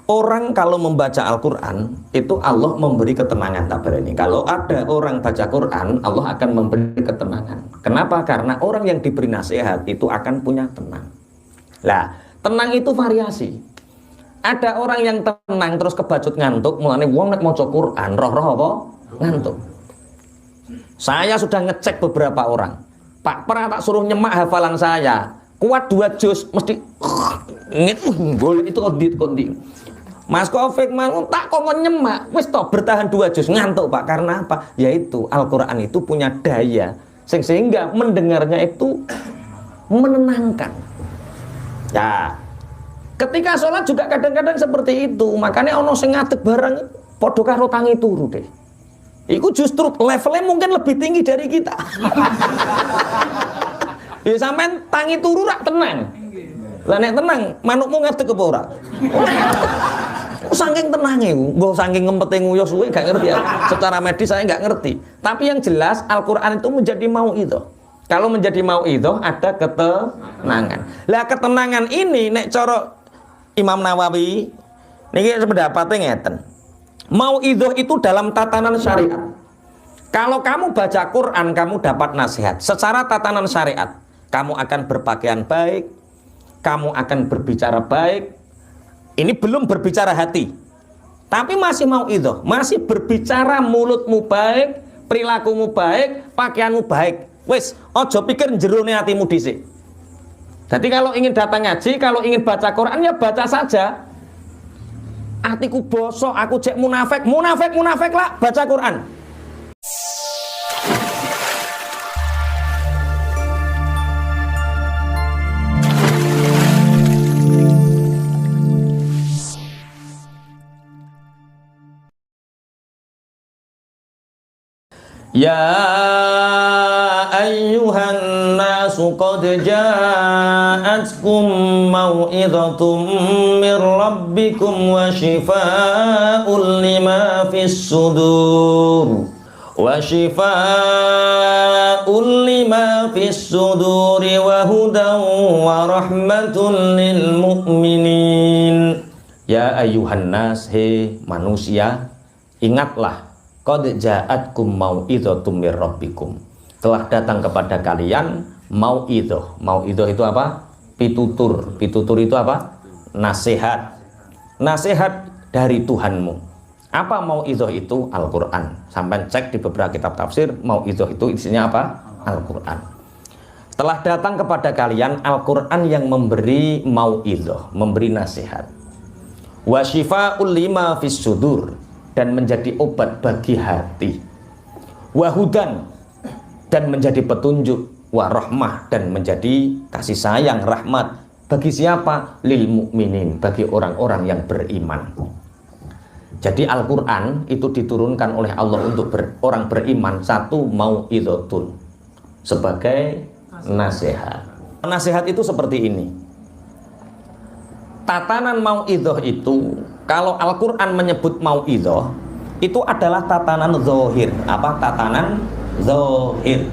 Orang kalau membaca Al-Quran itu Allah memberi ketenangan. Tak ini. Kalau ada orang baca Quran, Allah akan memberi ketenangan. Kenapa? Karena orang yang diberi nasihat itu akan punya tenang. Lah, tenang itu variasi. Ada orang yang tenang terus kebacut ngantuk, mulane wong nek maca Quran roh-roh apa? Ngantuk. Saya sudah ngecek beberapa orang. Pak, pernah tak suruh nyemak hafalan saya. Kuat 2 juz mesti boleh itu kondi. Mas Kofik mau tak kok nyemak, wis toh bertahan 2 juz ngantuk Pak. Karena apa? Yaitu Al-Quran itu punya daya sehingga mendengarnya itu menenangkan. Ya, ketika sholat juga kadang-kadang seperti itu. Makanya ono sing ngadeg barang padha karo tangi turu deh. Iku justru levelnya mungkin lebih tinggi dari kita. Ya sampean tangi turu rak tenang. Lah nek tenang, manukmu ngadeg apa ora? Saking tenangnya, gue saking ngempete nguyos suwe gak ngerti ya. Secara medis saya nggak ngerti. Tapi yang jelas Al-Quran itu menjadi mau'idhah. Kalau menjadi mau'idhah ada ketenangan. Lah ketenangan ini nek cara Imam Nawawi niki pendapatnya ngeten. Mau'idhah itu dalam tatanan syariat. Kalau kamu baca Quran kamu dapat nasihat. Secara tatanan syariat, kamu akan berpakaian baik, kamu akan berbicara baik. Ini belum berbicara hati, tapi masih mau'idhah, masih berbicara mulutmu baik, perilakumu baik, pakaianmu baik. Wes, ojo pikir jerone hatimu dhisik. Jadi kalau ingin datang ngaji, kalau ingin baca Quran ya baca saja. Atiku bosok, aku cek munafik lah baca Quran. Ya ayyuhan nasu qad ja'atkum mau'idhatum mir rabbikum wa shifaa'un lima fis sudur wa shifaa'un lima fis suduri wa hudan wa rahmatun lil mu'minin. Ya ayyuhan nas, he manusia, ingatlah, qad ja'atkum mau'idhatum mir rabbikum. Telah datang kepada kalian mau'idhah. Mau'idhah itu apa? Pitutur. Pitutur itu apa? Nasihat. Nasihat dari Tuhanmu. Apa mau'idhah itu? Al-Quran. Sampai cek di beberapa kitab tafsir, mau'idhah itu isinya apa? Al-Quran. Telah datang kepada kalian Al-Quran yang memberi mau'idhah, memberi nasihat. Wa shifaa'ul lima fis sudur, dan menjadi obat bagi hati. Wahudan, dan menjadi petunjuk. Warahmah, dan menjadi kasih sayang, rahmat. Bagi siapa? Lil mu'minin, bagi orang-orang yang beriman. Jadi Al-Quran itu diturunkan oleh Allah untuk orang beriman. Satu, mau'idhatun, sebagai nasihat. Nasihat itu seperti ini. Tatanan mau'idhah itu, kalau Al-Quran menyebut mau'idhah, itu adalah tatanan zahir. Apa? Tatanan zahir.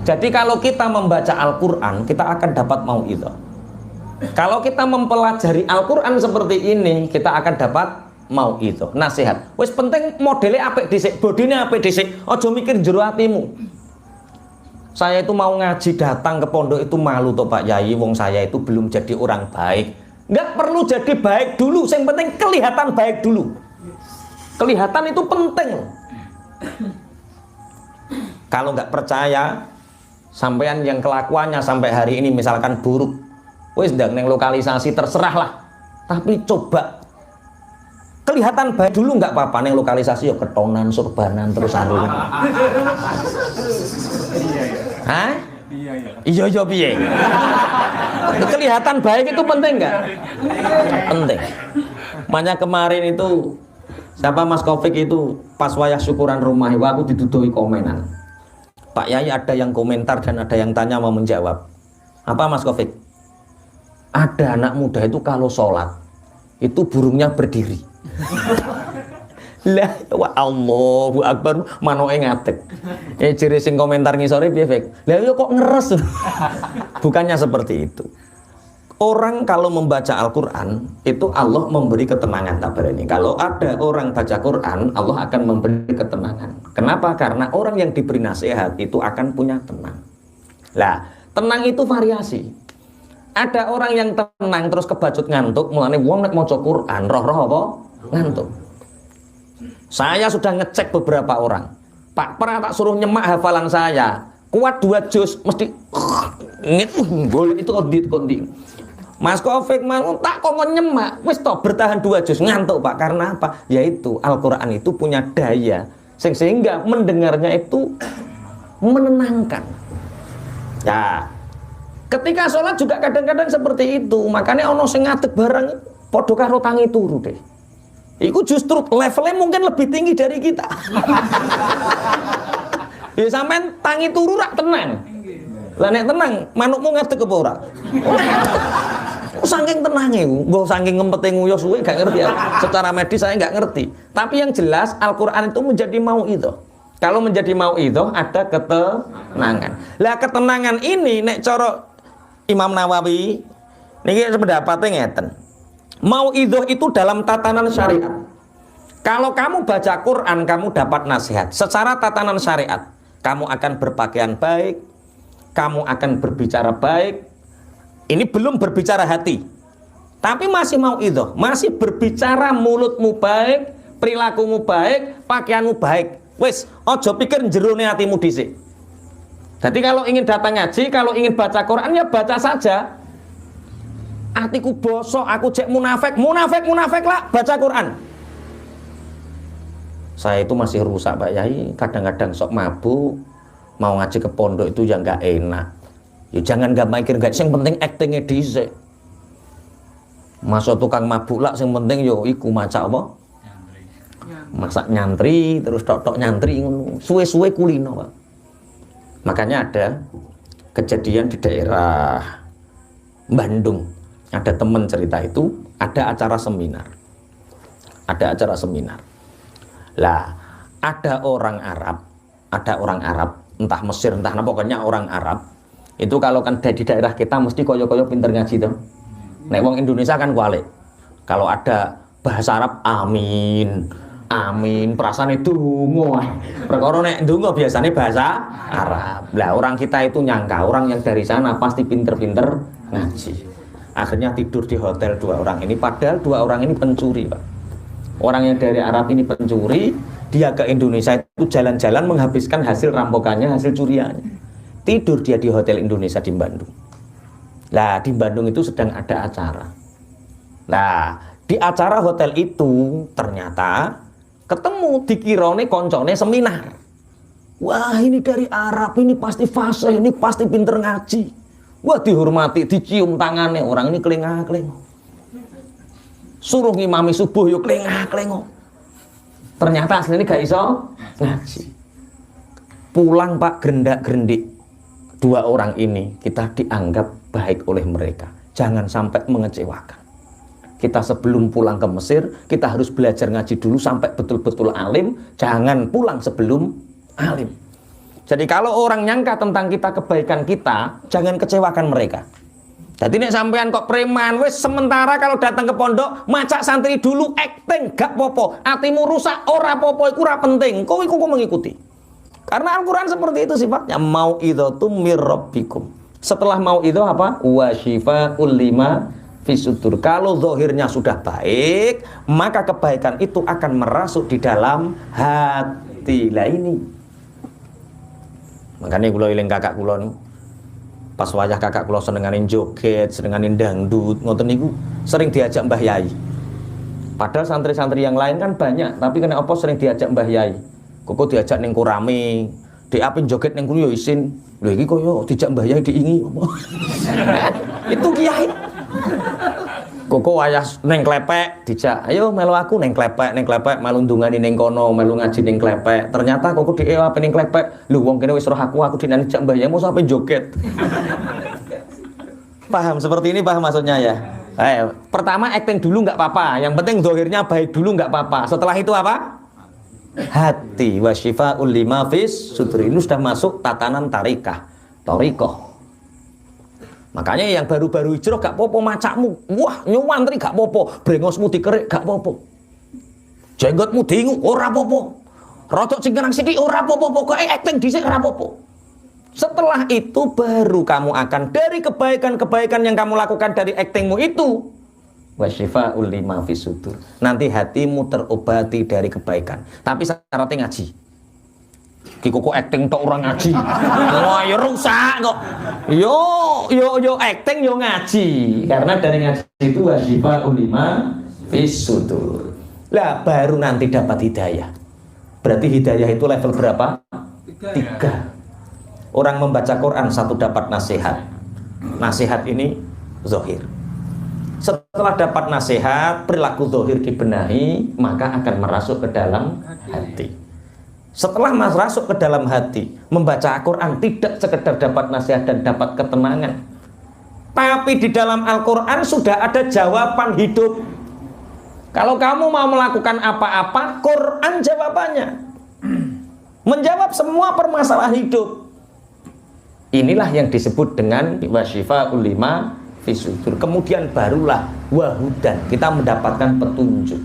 Jadi kalau kita membaca Al-Quran, kita akan dapat mau'idhah. Kalau kita mempelajari Al-Quran seperti ini, kita akan dapat mau'idhah, nasihat. Wis penting modelnya apik dhisik, bodine apik dhisik. Aja mikir jero atimu. Saya itu mau ngaji datang ke pondok itu malu toh Pak Yai, wong saya itu belum jadi orang baik. Nggak perlu jadi baik dulu, yang penting kelihatan baik dulu. Kelihatan itu penting. Kalau nggak percaya, sampean yang kelakuannya sampai hari ini misalkan buruk, wis ndang neng lokalisasi terserahlah. Tapi coba kelihatan baik dulu, nggak apa-apa neng lokalisasi ya ketonan, surbanan terus arung. Hah? Iya piye? Kelihatan baik itu penting nggak? Penting. Makanya kemarin itu siapa Mas Kofik itu pas wayah syukuran rumah aku didudui komenan. Pak Yai ada yang komentar dan ada yang tanya mau menjawab. Apa Mas Kofik? Ada anak muda itu kalau sholat itu burungnya berdiri. Lah wa Allahu Akbar manoke ngadeg. Jere sing komentar ngisore piye, Fik? Lah yo kok ngeres. Bukannya seperti itu. orang kalau membaca Al-Quran itu Allah memberi ketenangan kabar ini. Kalau ada orang baca Quran, Allah akan memberi ketenangan. Kenapa? Karena orang yang diberi nasihat itu akan punya tenang. Lah, tenang itu variasi. Ada orang yang tenang terus kebacut ngantuk, mulane wong nek maca Quran roh-roh apa? Ngantuk. Saya sudah ngecek beberapa orang. Pak, pernah tak suruh nyemak hafalan saya. Kuat 2 juz mesti boleh itu kondi. Mas Kofik tak kok nyemak, wis toh bertahan 2 juz ngantuk Pak. Karena apa? Yaitu Al-Quran itu punya daya sehingga mendengarnya itu menenangkan. Ya, ketika sholat juga kadang-kadang seperti itu. Makanya ono sing ngadeg bareng padha karo tangi turu deh. Iku justru levelnya mungkin lebih tinggi dari kita. Ya sampean tangi turu rak tenang. Lah nek tenang, manukmu ngadeg apa ora? Saking tenangnya, gue saking ngempete nguyuh suwe gak ngerti ya. Secara medis saya gak ngerti. Tapi yang jelas Al-Quran itu menjadi mau'idhah. Kalau menjadi mau'idhah ada ketenangan. Lah ketenangan ini nek cara Imam Nawawi niki pendapatnya ngeten. Mau'idhah itu dalam tatanan syariat. Kalau kamu baca Quran kamu dapat nasihat. Secara tatanan syariat, kamu akan berpakaian baik, kamu akan berbicara baik. Ini belum berbicara hati, tapi masih mau'idhah, masih berbicara mulutmu baik, perilakumu baik, pakaianmu baik. Wes, ojo pikir jerone hatimu dhisik. Jadi kalau ingin datang ngaji, kalau ingin baca Quran ya baca saja. Atiku bosok, aku cek munafik lah baca Quran. Saya itu masih rusak Pak Yai, kadang-kadang sok mabuk, mau ngaji ke pondok itu ya nggak enak. Ya jangan gak mikir gak, yang penting actingnya dhisik. Masuk tukang mabuk lah, yang penting yo iku maca apa? Masak nyantri, terus tok-tok nyantri, suwe-suwe kulino Pak. Makanya ada kejadian di daerah Bandung. Ada teman cerita itu, ada acara seminar. Ada acara seminar. Lah, ada orang Arab, entah Mesir, entah apa, pokoknya orang Arab. Itu kalau kan di daerah kita mesti koyo-koyo pinter ngaji tuh. Nek wong Indonesia kan kualik. Kalau ada bahasa Arab amin. Amin, perasaan itu dungo. Perkara nek dungo biasanya bahasa Arab. Lah orang kita itu nyangka orang yang dari sana pasti pinter-pinter ngaji. Akhirnya tidur di hotel 2 orang ini, padahal 2 orang ini pencuri, Pak. Orang yang dari Arab ini pencuri, dia ke Indonesia itu jalan-jalan menghabiskan hasil rampokannya, hasil curiannya. Tidur dia di hotel Indonesia di Bandung. Lah di Bandung itu sedang ada acara. Nah di acara hotel itu ternyata ketemu dikirone koncone seminar. Wah ini dari Arab, ini pasti fasih, ini pasti pinter ngaji. Wah dihormati, dicium tangannya, orang ini kelengah-kelengah. Suruh ngimami subuh yuk kelengah-kelengah. Ternyata aslinya gak iso ngaji. Pulang Pak gerendak-gerendik. 2 orang ini kita dianggap baik oleh mereka. Jangan sampai mengecewakan. Kita sebelum pulang ke Mesir, kita harus belajar ngaji dulu sampai betul-betul alim. Jangan pulang sebelum alim. Jadi kalau orang nyangka tentang kita, kebaikan kita, jangan kecewakan mereka. Jadi nek sampean kok preman, wis sementara kalau datang ke pondok, macak santri dulu, acting, gak popo. Atimu rusak, ora popo, iku ora penting. Kowe iku mengikuti. Karena Al-Quran seperti itu sifatnya. Mau'idhatum mir rabbikum. Setelah mau'idhah apa? Wa syifa'ul lima fisudur. Kalau zahirnya sudah baik, maka kebaikan itu akan merasuk di dalam hati. Lah ini. Makanya kula eling kakak kula niku. Pas wayah kakak kula senenganin joget, senenganin dangdut, ngoten niku sering diajak Mbah Yai. Padahal santri-santri yang lain kan banyak, tapi kenapa sering diajak Mbah Yai? Kok diajak ning kurame, diapin joget ning kulo yo isin. Lho iki koyo dijak Mbah Yai diingi apa? Itu kiai. Kok wayah ning klepek dijak, ayo melu aku ning klepek, melu ndungani ning kono, melu ngaji ning klepek. Ternyata kok diewa ning klepek. Lho wong kene wis roh aku dijak Mbah Yai mau sampe joget. Paham seperti ini, paham maksudnya ya? Pertama acting dulu nggak apa-apa, yang penting zahirnya baik dulu nggak apa-apa. Setelah itu apa? Hati wa syifa'ul lima fis sudri. Ini sudah masuk tatanan tarikah, thariqah. Makanya yang baru-baru hijrah gak popo macakmu. Wah, nyuwantri gak popo, brengosmu dikerik gak popo. Jenggotmu dingu ora popo. Rotok cingkrang sithik ora popo, pokoke acting dhisik ora popo. Setelah itu baru kamu akan dari kebaikan-kebaikan yang kamu lakukan dari actingmu itu wasyifaa'ul lima fis sudur. Nanti hatimu terobati dari kebaikan. Tapi syaratnya ngaji. Ki kok acting tok orang ngaji. Wah, ya rusak kok. Yo acting yo ngaji. Karena dari ngaji itu wasyifaa'ul lima fis sudur. Lah baru nanti dapat hidayah. Berarti hidayah itu level berapa? 3. Orang membaca Quran 1 dapat nasihat. Nasihat ini zahir. Setelah dapat nasihat, perilaku zahir dibenahi, maka akan merasuk ke dalam hati. Setelah masuk ke dalam hati, membaca Al-Quran tidak sekedar dapat nasihat dan dapat ketenangan, tapi di dalam Al-Quran sudah ada jawaban hidup. Kalau kamu mau melakukan apa-apa, Quran jawabannya. Menjawab semua permasalahan hidup. Inilah yang disebut dengan wasyifaa'ul lima fis sudur. Kemudian barulah wahudan, kita mendapatkan petunjuk.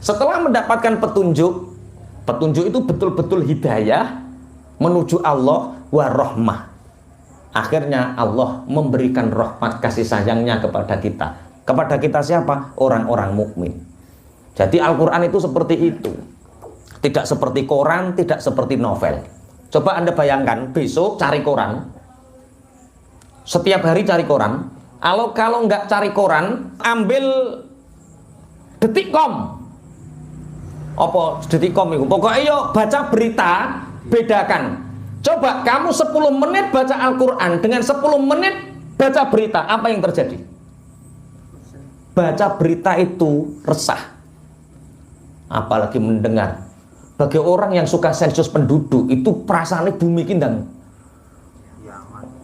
Setelah mendapatkan petunjuk itu betul-betul hidayah menuju Allah wa rahmah. Akhirnya Allah memberikan rahmat kasih sayangnya kepada kita. Kepada kita siapa? Orang-orang mukmin. Jadi Al-Quran itu seperti itu. Tidak seperti koran, tidak seperti novel. Coba Anda bayangkan, besok cari koran. Setiap hari cari koran. Kalau nggak cari koran, ambil Detikcom. Apa Detikcom itu? Pokoknya yuk baca berita, bedakan. Coba kamu 10 menit baca Al-Quran dengan 10 menit baca berita, apa yang terjadi? Baca berita itu resah. Apalagi mendengar. Bagi orang yang suka sensus penduduk, itu perasaannya bumi kindang.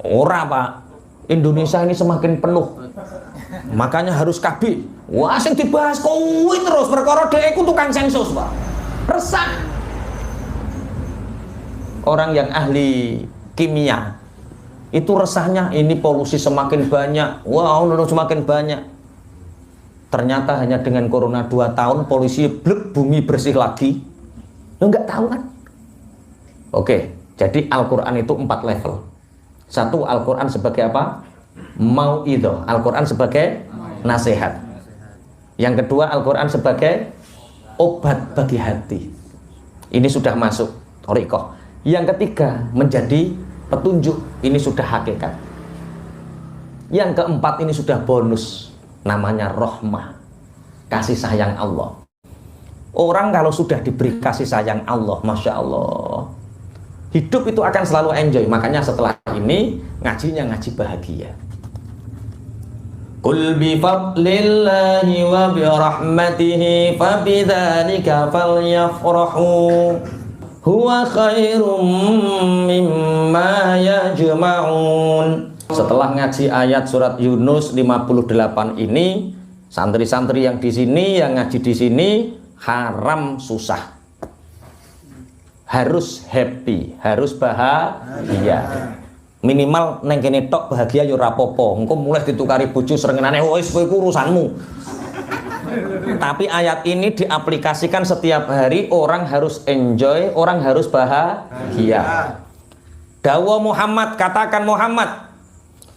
Ora Pak, Indonesia ini semakin penuh. Makanya harus KB. Wah, sing dibahas kuwi terus perkara dhek iku tukang sensus, Pak. Resah. Orang yang ahli kimia itu resahnya ini polusi semakin banyak. Wow, semakin banyak. Ternyata hanya dengan corona 2 tahun polusi blek, bumi bersih lagi. Lo nggak tahu kan? Oke, jadi Al-Quran itu 4 level. 1, Al-Quran sebagai apa? Mau'idhah. Al-Quran sebagai nasihat. Yang kedua, Al-Quran sebagai obat bagi hati. Ini sudah masuk thariqah. Yang ketiga, menjadi petunjuk. Ini sudah hakikat. Yang keempat, ini sudah bonus. Namanya rahmah. Kasih sayang Allah. Orang kalau sudah diberi kasih sayang Allah, Masya Allah, hidup itu akan selalu enjoy. Makanya setelah ini, ngajinya ngaji bahagia. Qul bi fadlillahi wa bi rahmatihi fa bidzalika falyafrahu huwa khairum mimma yajma'un. Setelah ngaji ayat surat Yunus 58 ini, santri-santri yang di sini, yang ngaji di sini, haram susah. Harus happy, harus bahagia. Minimal neng kene tok bahagia yo rapopo. Engko mulai ditukari bojo srengenane wis kowe urusanmu. Tapi ayat ini diaplikasikan setiap hari, orang harus enjoy, orang harus bahagia. Dawa Muhammad, katakan Muhammad,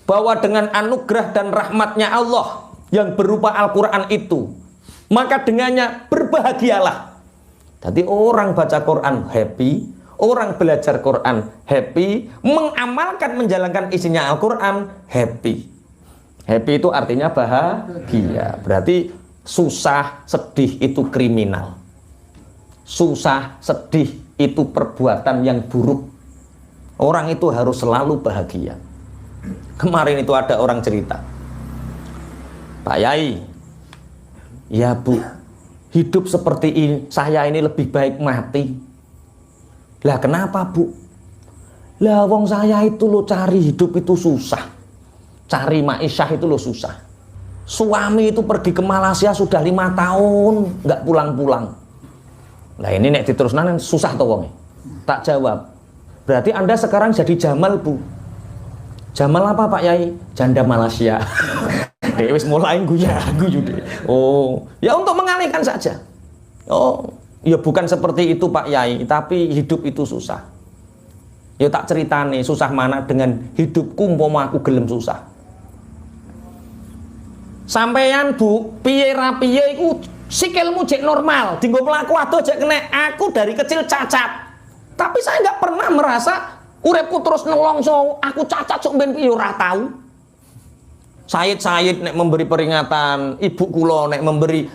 bahwa dengan anugerah dan rahmatnya Allah yang berupa Al-Quran itu, maka dengannya berbahagialah. Jadi orang baca Quran happy, orang belajar Quran happy, mengamalkan menjalankan isinya Al-Quran happy. Happy itu artinya bahagia. Berarti susah, sedih itu kriminal. Susah, sedih itu perbuatan yang buruk. Orang itu harus selalu bahagia. Kemarin itu ada orang cerita, Pak Yai, ya Bu, hidup seperti ini, saya ini lebih baik mati. Lah kenapa Bu? Lah wong saya itu lo cari hidup itu susah, cari ma'isyah itu lo susah. Suami itu pergi ke Malaysia sudah 5 tahun nggak pulang-pulang. Nah ini nek diteruskan susah tuh wong. Tak jawab. Berarti Anda sekarang jadi Jamal Bu. Jamal apa Pak Yai? Janda Malaysia. Dia wis mulai guyu deh. Oh, ya untuk mengalihkan saja. Oh, ya bukan seperti itu Pak Yai, tapi hidup itu susah. Ya tak ceritane susah mana dengan hidupku umpama aku gelem susah. Sampeyan Bu, piye ra piye iku sikilmu jek normal, dienggo mlaku adoh jek kena. Aku dari kecil cacat. Tapi saya nggak pernah merasa uripku terus nelongso, aku cacat sok ben piye ora tau. Said nek memberi peringatan, ibu kula nek memberi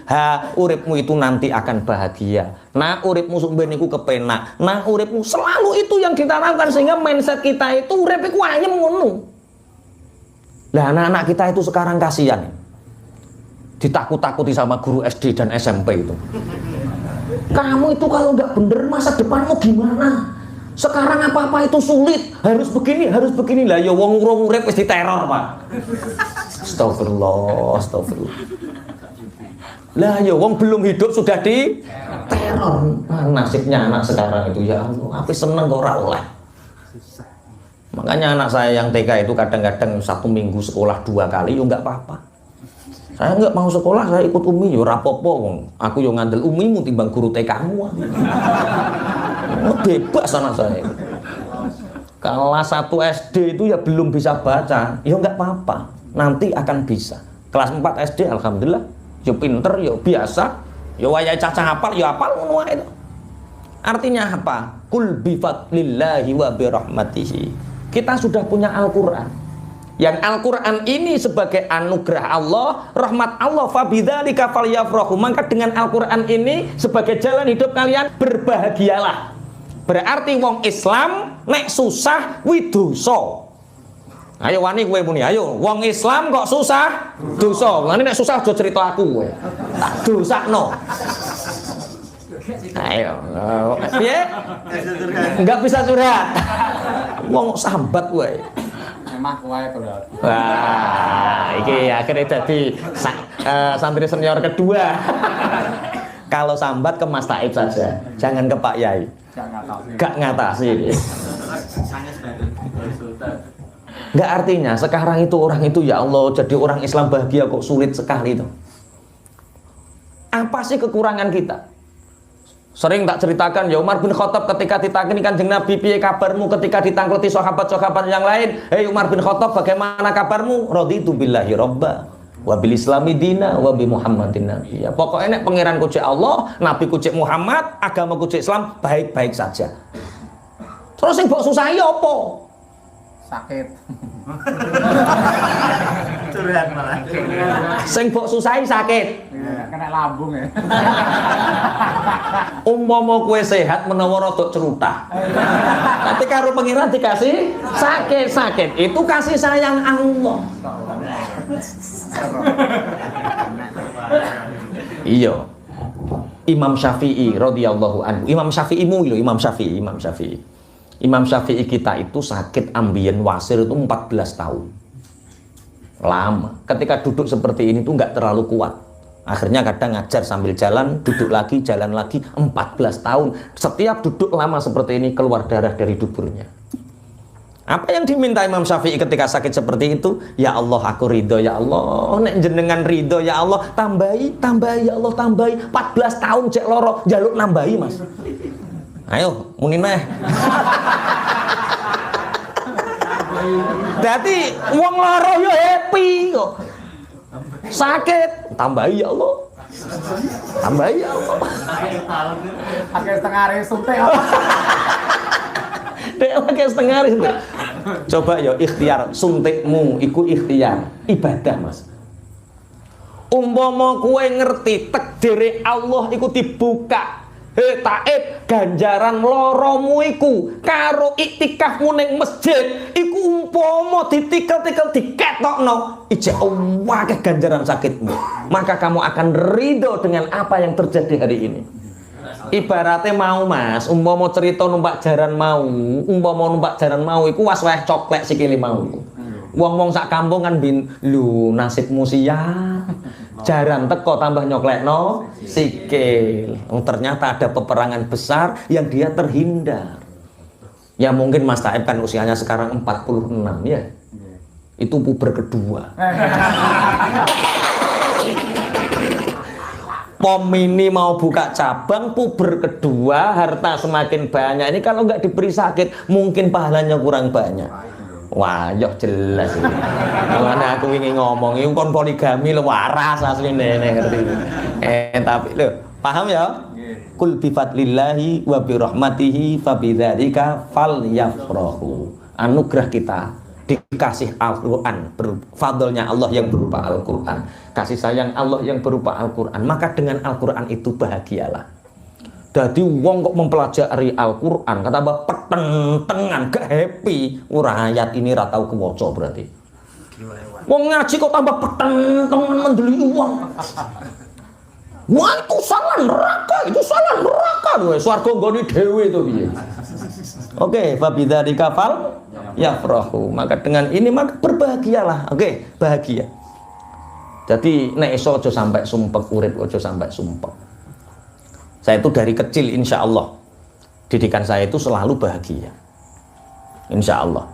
uripmu itu nanti akan bahagia. Nah, uripmu sok ben iku kepenak. Nah, uripmu selalu itu yang kita lakukan sehingga mindset kita itu urip iku ayem ngono. Lah anak-anak kita itu sekarang kasihan. Ditakut-takuti sama guru SD dan SMP itu. Kamu itu kalau nggak bener masa depanmu gimana? Sekarang apa-apa itu sulit, harus begini lah. Ya wong urip wis diteror, Pak. Astagfirullah. Lah ya wong belum hidup sudah diteror. Nasibnya anak sekarang itu ya Allah, apa seneng kok ora oleh. Makanya anak saya yang TK itu kadang-kadang 1 minggu sekolah 2 kali, ya nggak apa-apa. Saya nggak mau sekolah, saya ikut Umi, ya rapopo wong. Aku yo ngandel Umimu timbang guru TK-mu. Bebas anak saya. Kelas 1 SD itu ya belum bisa baca, ya nggak apa-apa, nanti akan bisa. Kelas 4 SD alhamdulillah, ya pinter, ya biasa, ya wayahe cacah hafal, ya hafal ngono wae itu. Artinya apa? Qul bi fadlillahi wa bi rahmatihi. Kita sudah punya Al-Qur'an. Yang Al-Quran ini sebagai anugerah Allah, rahmat Allah, fabidzalika falyafrahu. Maka dengan Al-Quran ini sebagai jalan hidup kalian, berbahagialah. Berarti wong Islam nek susah widoso. Ayo wani kowe muni, ayo wong Islam kok susah dosa. Wani nek susah aja cerita aku kowe. Tak dosakno. Ayo. Piye? Enggak bisa curhat. Wong sambat kowe. Wah, iki akhirnya jadi santri senior kedua. Kalau sambat ke Mas Taib saja, jangan ke Pak Yai. Gak ngatasi. Gak artinya sekarang itu orang itu ya Allah jadi orang Islam bahagia kok sulit sekali itu. Apa sih kekurangan kita? Sering tak ceritakan ya Umar bin Khattab ketika ditagih Kanjeng Nabi, piye kabarmu ketika ditangkleti sahabat-sahabat yang lain? Hei Umar bin Khattab, bagaimana kabarmu? Raditu billahi robba wa bil islami dina wa bi Muhammadin nabiyya. Pokoknya nek pangeranku cek Allah, nabiku cek Muhammad, agamaku cek Islam, baik-baik saja. Terus sing mbok susahi apa? Sakit. Curhat malah. Sing mbok susahi sakit. Kena lambung ya. Umpama kowe sehat menawa rada cerutah. Tapi karo pangeran dikasih sakit. Itu kasih sayang Allah. Iya. Imam Syafi'i radhiyallahu anhu. Imam Syafi'i kita itu sakit ambien wasir itu 14 tahun. Lama. Ketika duduk seperti ini tuh nggak terlalu kuat. Akhirnya kadang ngajar sambil jalan, duduk lagi, jalan lagi, 14 tahun. Setiap duduk lama seperti ini keluar darah dari duburnya. Apa yang diminta Imam Syafi'i ketika sakit seperti itu? Ya Allah, aku ridho ya Allah. Nek jenengan ridho ya Allah, tambahi ya Allah, tambahi. 14 tahun cek loro, jaluk nambahi Mas. Ayo, muni meh. Jadi wong loro yo happy kok. Sakit, tambahi ya Allah. Tambahi ya Allah. Pakai setengah hari suntik. Dek pakai setengah hari suntik. Coba yo ikhtiar suntikmu iku ikhtiar ibadah Mas. Umpama kowe ngerti takdire Allah iku dibuka. Taib ganjaran loromu iku karo iktikafmu ning masjid iku umpama ditikel-tikel diketokno ijek akeh ganjaran sakitmu, maka kamu akan ridho dengan apa yang terjadi hari ini. Ibaratnya mau Mas, umpama cerita numpak jaran mau iku was-was coklek sikile mau. Wong-wong sak kampung kan lho nasibmu sial. Jaran teko tambah nyoklekno sikil. Ternyata ada peperangan besar yang dia terhindar. Ya mungkin Mas Taib kan usianya sekarang 46 ya. Itu puber kedua. Pom ini mau buka cabang, puber kedua, harta semakin banyak. Ini kalau nggak diberi sakit, mungkin pahalanya kurang banyak. Wah, yo jelas ini. Makanya aku ingin ngomong, ini kon poligami lo waras asli nenek ngerti. Tapi lo paham ya? Kul bi fadlillahi wa bi rahmatihi fa bidzalika falyafrahu. Anugerah kita dikasih Al-Quran, fadlnya Allah yang berupa Al-Quran, kasih sayang Allah yang berupa Al-Quran, maka dengan Al-Quran itu bahagialah. Jadi wong kok mempelajari Al-Quran kata apa peteng-tengan gak happy, ora ayat ini ra tau kewaca berarti. Wong ngaji kok tambah peteng-tengan mendeli uang. Wah itu salah neraka, itu salah neraka loh. Swarga nggone dhewe to piye. Oke, fabidzalika fal yafrahu. Maka dengan ini maka berbahagialah. Oke, bahagia. Jadi nek iso aja sampai sumpek urip, aja sampai sumpek. Saya itu dari kecil insya Allah didikan saya itu selalu bahagia. Insya Allah.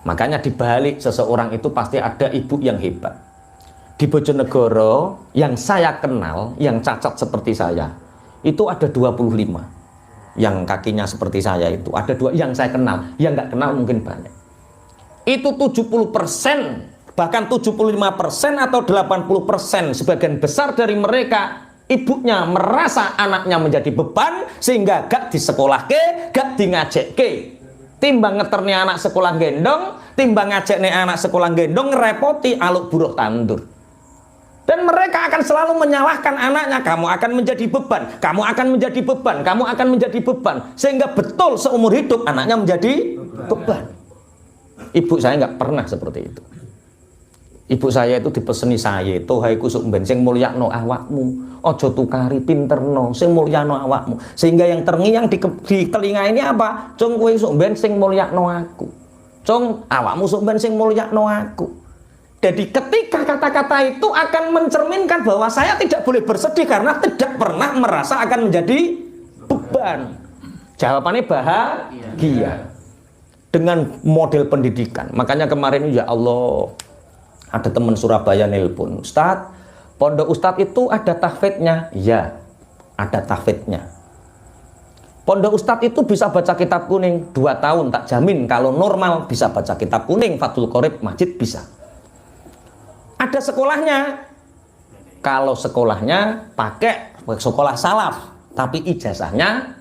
Makanya dibalik seseorang itu pasti ada ibu yang hebat. Di Bojonegoro yang saya kenal, yang cacat seperti saya, itu ada 25. Yang kakinya seperti saya itu ada 2 yang saya kenal, yang nggak kenal mungkin banyak. Itu 70%, bahkan 75% atau 80%, sebagian besar dari mereka ibunya merasa anaknya menjadi beban sehingga gak disekolahke, gak di ngajeke. Timbang ngeterni anak sekolah gendong, timbang ngajakne anak sekolah gendong ngerepoti aluk buruh tandur. Dan mereka akan selalu menyalahkan anaknya, kamu akan menjadi beban, kamu akan menjadi beban, kamu akan menjadi beban. Sehingga betul seumur hidup anaknya menjadi beban. Ibu saya nggak pernah seperti itu. Ibu saya itu dipeseni saya, tohai kusuk ben sing mulyakno awakmu, ojo tukari pinterno, sing mulyakno awakmu. Sehingga yang terngiang di telinga ini apa? Cung kowe sok ben sing mulyakno aku. Cung awakmu sok ben sing mulyakno aku. Jadi ketika kata-kata itu akan mencerminkan bahwa saya tidak boleh bersedih karena tidak pernah merasa akan menjadi beban. Jawabannya bahagia. Dengan model pendidikan. Makanya kemarin ya Allah, ada teman Surabaya nelpon, Ustadz, pondok Ustadz itu ada tahfidnya? Ya, ada tahfidnya. Pondok Ustadz itu bisa baca kitab kuning 2 tahun, tak jamin kalau normal bisa baca kitab kuning, Fathul Qorib, Masjid bisa. Ada sekolahnya. Kalau sekolahnya pakai sekolah salaf, tapi ijazahnya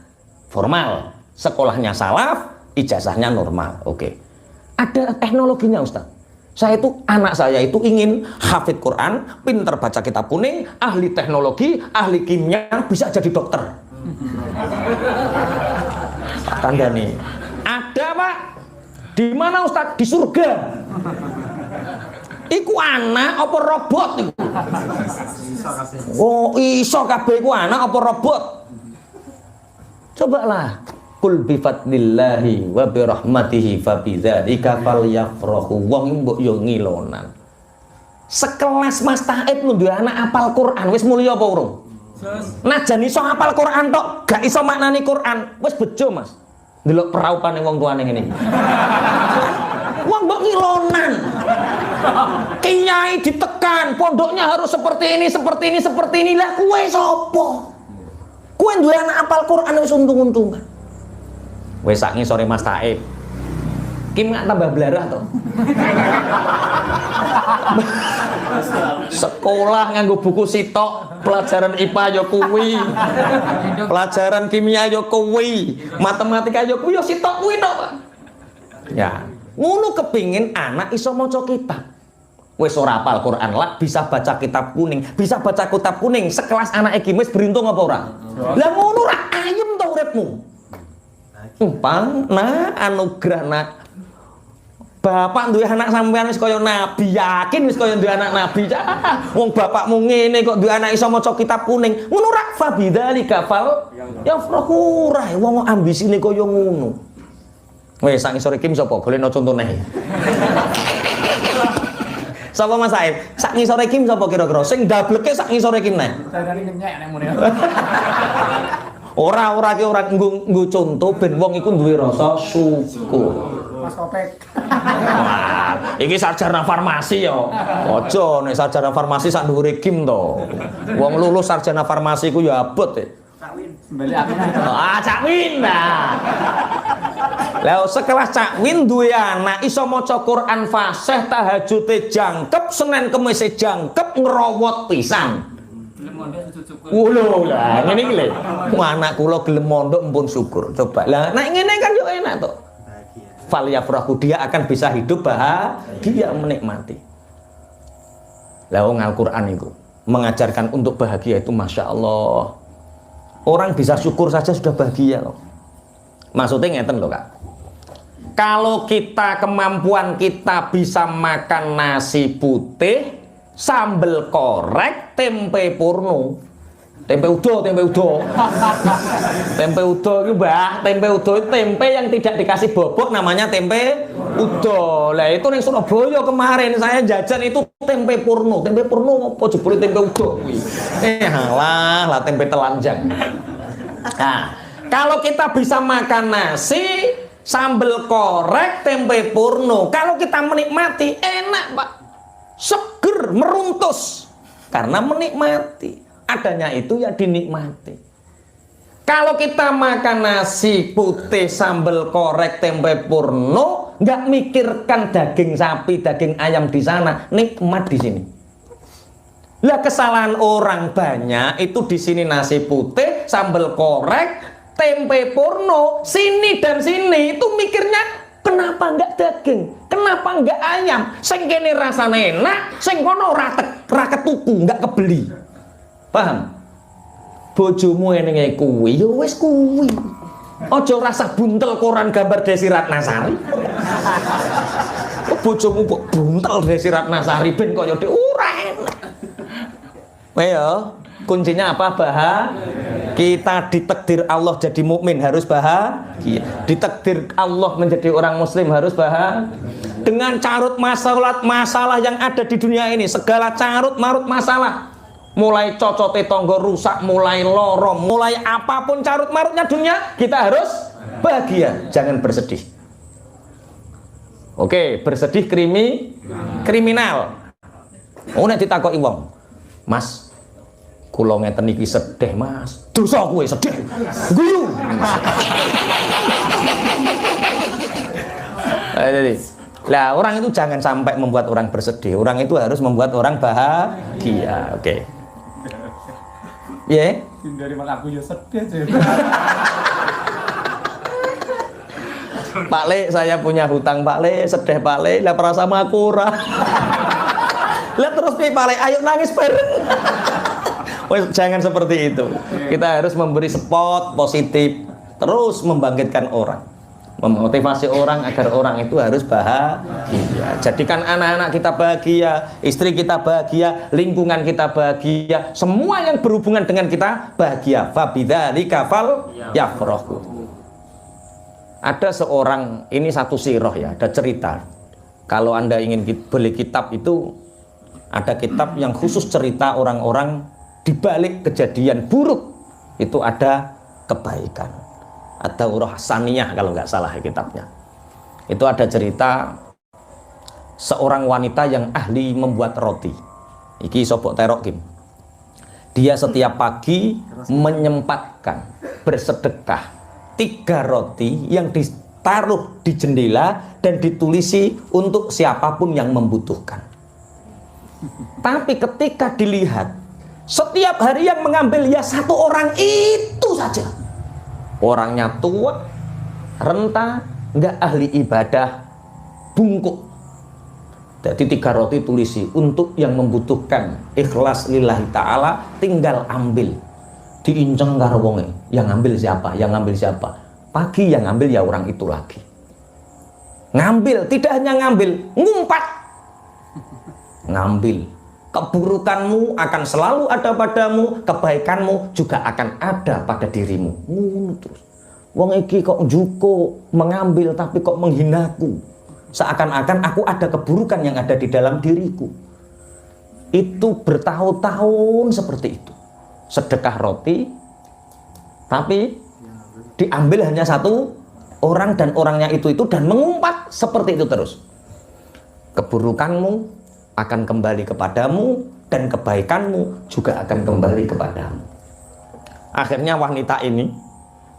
formal. Sekolahnya salaf, ijazahnya normal. Oke. Ada teknologinya Ustaz. Anak saya itu ingin hafid Quran, pinter baca kitab kuning, ahli teknologi, ahli kimia, bisa jadi dokter. Tanda nih. Ada Pak. Di mana Ustaz? Di surga. Iku anak apa robot iku? Oh, iso kabeh iku anak apa robot? Cobalah. Kul bi fadlillahi wa bi rahmatihi fa bidzalika falyafrahu. Wong mbok yo ngilonan. Sekelas Mas Taib lho duwe anak apal Quran, wis mulya apa urung? Najan iso apal Quran tok, gak iso maknani Quran, wis bejo Mas. Ndelok peraupane wong tuane ngene iki. Wong mbok ngilonan. Kiai ditekan, pondoknya harus seperti ini, seperti ini, seperti ini. Lah kowe sapa? Kowe duwe anak apal Quran wis untung-untungan. Wis sak ngisore Mas Taib. Kim gak tambah blarah to. Sekolah nganggo buku sitok, pelajaran IPA yo kuwi. Pelajaran kimia yo kuwi, matematika yo kuwi yo sitok kuwi tok, Pak. Ya, ngono kepingin anak iso maca kitab. Wis ora hafal Quran lah, bisa baca kitab kuning, bisa baca kitab kuning sekelas anak iki wis beruntung apa ora? Lah ngono ra ayem to uripmu. Anugerah nak. Bapak duwe anak sampean wis kaya nabi, yakin wis kaya duwe anak nabi. Wong bapakmu ngene kok duwe anak iso maca kitab kuning. Ngono ra fa bidzalika fal yafrahu ra wong ambisine kaya ngono. Wes sak ngisore Kim sapa? Golekno contone. Sapa Mas Saib? Sak ngisore Kim sapa kira-kira? Sing ndableke sak ngisore Kim nek. Dadane nyek nek muni. Ora ki ora nggo conto ben wong iku duwe rasa syukur. Mas Kopek. Wah, iki sarjana farmasi ya. Ojo nek sarjana farmasi sak dhuwure Kim to. Wong lulus sarjana farmasi ku ya abot e. Sembeli aku. Cak Win. Lah sekelas Cak Win duwe anak iso maca Quran fasih, tahajude jangkep, Senin Kemis jangkep, ngerowot pisan. Lho lah ngene iki lho. Anak kula gelem mondok mpun syukur. Coba. Lah nek ngene kan yo enak to. Falyafrahu, dia akan bisa hidup bahagia menikmati. Lah wong Al-Qur'an itu mengajarkan untuk bahagia itu Masya Allah. Orang bisa syukur saja sudah bahagia loh. Maksudnya ngeten loh Kak. Kalau kita kemampuan kita bisa makan nasi putih, sambal korek, tempe purno, tempe udo. Tempe udo itu Mbah, tempe udo itu tempe yang tidak dikasih bobot, namanya tempe udo. Lah itu ning Surabaya kemarin saya jajan itu tempe purno apa jebule tempe udo kuwi. Halah lah tempe telanjang. Nah, kalau kita bisa makan nasi, sambal korek, tempe purno, kalau kita menikmati enak Pak. Seger, meruntus karena menikmati. Adanya itu ya dinikmati. Kalau kita makan nasi putih, sambal korek, tempe purno, nggak mikirkan daging sapi, daging ayam di sana, nikmat di sini. Lah kesalahan orang banyak itu di sini nasi putih, sambal korek, tempe purno, sini dan sini itu mikirnya kenapa nggak daging, kenapa nggak ayam, sing kene rasane enak, sing kono ora ketuku, nggak kebeli. Paham? Bojomu enenge kuwi, ya wis kuwi. Aja rasa buntel koran gambar Desi Ratnasari. Bojomu kok buntel Desi Ratnasari ben kaya ora enak. Ayo, kuncinya apa? Kita ditakdir Allah jadi mukmin harus bahagia. Ditakdir Allah menjadi orang muslim harus bahagia. Dengan carut masalah yang ada di dunia ini, segala carut marut masalah, mulai cocote tonggo rusak, mulai lorong, mulai apapun carut marutnya dunia, kita harus bahagia, jangan bersedih. Oke, bersedih kriminal. Oh nek ditakoki wong, Mas, kula ngeten iki sedih Mas. Dosa kowe sedih. Guyu. Jadi, lah orang itu jangan sampai membuat orang bersedih. Orang itu harus membuat orang bahagia. Oke. Ya. Dari aku ya sedih aja. Pak Le, saya punya hutang Pak Le, sedih Pak Le, lah perasa makura. Lah terus nih Pak Le, ayo nangis bareng. Jangan seperti itu. Kita harus memberi spot positif, terus membangkitkan orang, memotivasi orang agar orang itu harus bahagia. Jadikan anak-anak kita bahagia, istri kita bahagia, lingkungan kita bahagia, semua yang berhubungan dengan kita bahagia. Fabidzalika fal yafrahu. Ada seorang, ini satu sirah ya, ada cerita. Kalau Anda ingin beli kitab itu, ada kitab yang khusus cerita orang-orang di balik kejadian buruk itu ada kebaikan. Ada Urah Saniyah kalau nggak salah kitabnya. Itu ada cerita seorang wanita yang ahli membuat roti. Iki sobok terok Kim. Dia setiap pagi menyempatkan bersedekah 3 roti yang ditaruh di jendela dan ditulisi untuk siapapun yang membutuhkan. Tapi ketika dilihat setiap hari yang mengambil ya 1 orang itu saja. Orangnya tua, renta, nggak ahli ibadah, bungkuk. Jadi 3 roti tulisi untuk yang membutuhkan, ikhlas lillahi ta'ala, tinggal ambil. Diinceng karo wonge, yang ngambil siapa? Yang ngambil siapa? Pagi yang ngambil ya orang itu lagi. Ngambil, tidak hanya ngambil, ngumpat. Ngambil. Keburukanmu akan selalu ada padamu, kebaikanmu juga akan ada pada dirimu. Terus wong iki kok njuko mengambil tapi kok menghinaku, seakan-akan aku ada keburukan yang ada di dalam diriku. Itu bertahun-tahun seperti itu. Sedekah roti tapi diambil hanya 1 orang dan orangnya itu dan mengumpat seperti itu terus. Keburukanmu akan kembali kepadamu dan kebaikanmu juga akan kembali kepadamu. Akhirnya wanita ini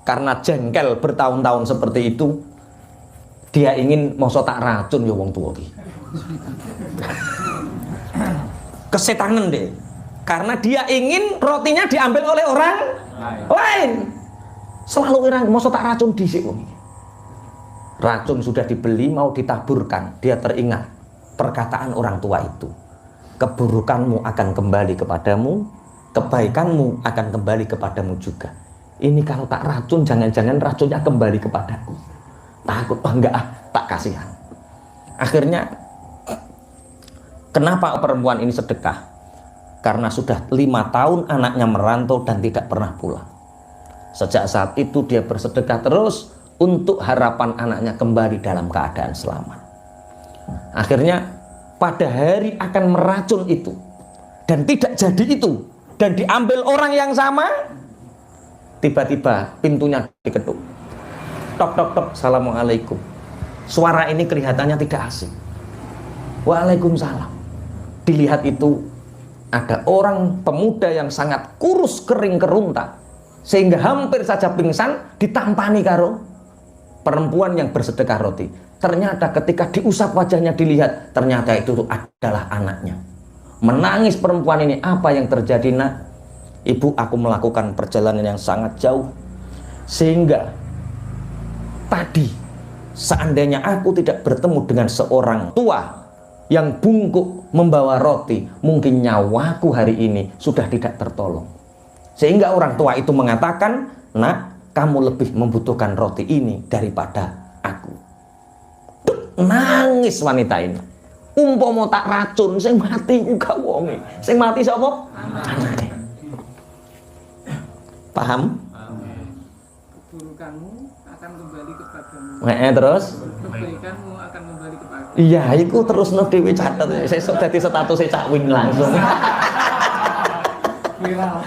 karena jengkel bertahun-tahun seperti itu, dia ingin mosok tak racun ya wong tua iki. Kesetanan deh. Karena dia ingin rotinya diambil oleh orang lain. Selalu orang mosok tak racun dhisik wong iki. Racun sudah dibeli mau ditaburkan, dia teringat perkataan orang tua itu. Keburukanmu akan kembali kepadamu, kebaikanmu akan kembali kepadamu juga. Ini kalau tak racun, jangan-jangan racunnya kembali kepadaku. Takut, oh enggak, tak kasihan. Akhirnya, kenapa perempuan ini sedekah? Karena sudah 5 tahun anaknya merantau dan tidak pernah pulang. Sejak saat itu dia bersedekah terus untuk harapan anaknya kembali dalam keadaan selamat. Akhirnya pada hari akan meracun itu dan tidak jadi itu dan diambil orang yang sama, tiba-tiba pintunya diketuk. Tok tok tok, assalamualaikum. Suara ini kelihatannya tidak asing. Waalaikumsalam. Dilihat itu ada orang pemuda yang sangat kurus kering kerunta sehingga hampir saja pingsan, ditampani karo perempuan yang bersedekah roti. Ternyata ketika diusap wajahnya dilihat, ternyata itu adalah anaknya. Menangis perempuan ini, apa yang terjadi nak? Ibu, aku melakukan perjalanan yang sangat jauh sehingga tadi seandainya aku tidak bertemu dengan seorang tua yang bungkuk membawa roti, mungkin nyawaku hari ini sudah tidak tertolong. Sehingga orang tua itu mengatakan, nak, kamu lebih membutuhkan roti ini daripada aku. Nangis wanita ini. Umpama tak racun, sing mati uga wonge. Sing mati sapa? Anake. Paham? Keburukanmu akan kembali kepadamu. Terus? Kebaikanmu akan kembali kepadamu. Iya, iku terus no dhewe catet. Sesuk dadi status Cak Win langsung. Viral.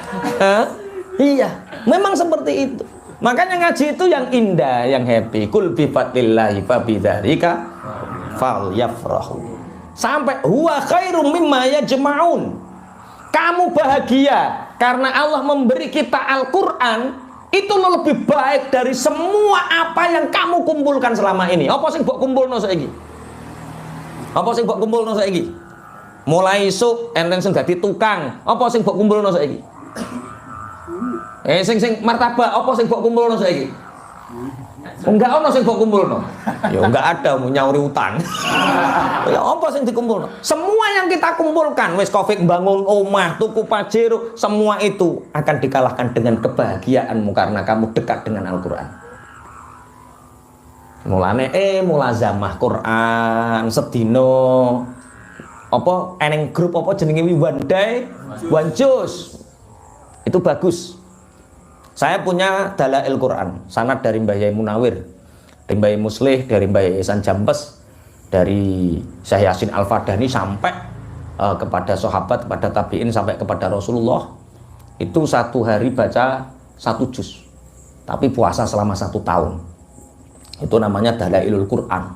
Iya, memang seperti itu. Makanya ngaji itu yang indah, yang happy. Kul bi fadlillahi fa bidzalika falyafrahu. Sampai huwa khairum mimma yajma'un. Kamu bahagia karena Allah memberi kita Al-Qur'an, itu lebih baik dari semua apa yang kamu kumpulkan selama ini. Apa sing mbok kumpulno saiki? Apa sing mbok kumpulno saiki? Mulai isuk enten sing dadi tukang, apa sing mbok kumpulno saiki? Sing martabak apa sing mbok kumpulno saiki? Enggak ono sing mbok kumpulno. Ya enggak ada mau nyauri utang. Ya apa sing dikumpulno? Semua yang kita kumpulkan, wis Covid bangun omah, tuku pajero, semua itu akan dikalahkan dengan kebahagiaanmu karena kamu dekat dengan Al-Qur'an. Mulane mulazamah Quran sedina apa eneng grup apa jenenge one day one juz. Itu bagus. Saya punya Dalail Quran, sanad dari Mbah Yai Munawir, dari Mbah Yai Muslih, dari Mbah Yai Ihsan Jambes, dari Syekh Yasin Al-Fadani sampai kepada sahabat, kepada tabi'in, sampai kepada Rasulullah. Itu satu hari baca 1 juz, tapi puasa selama 1 tahun. Itu namanya Dalailul Quran.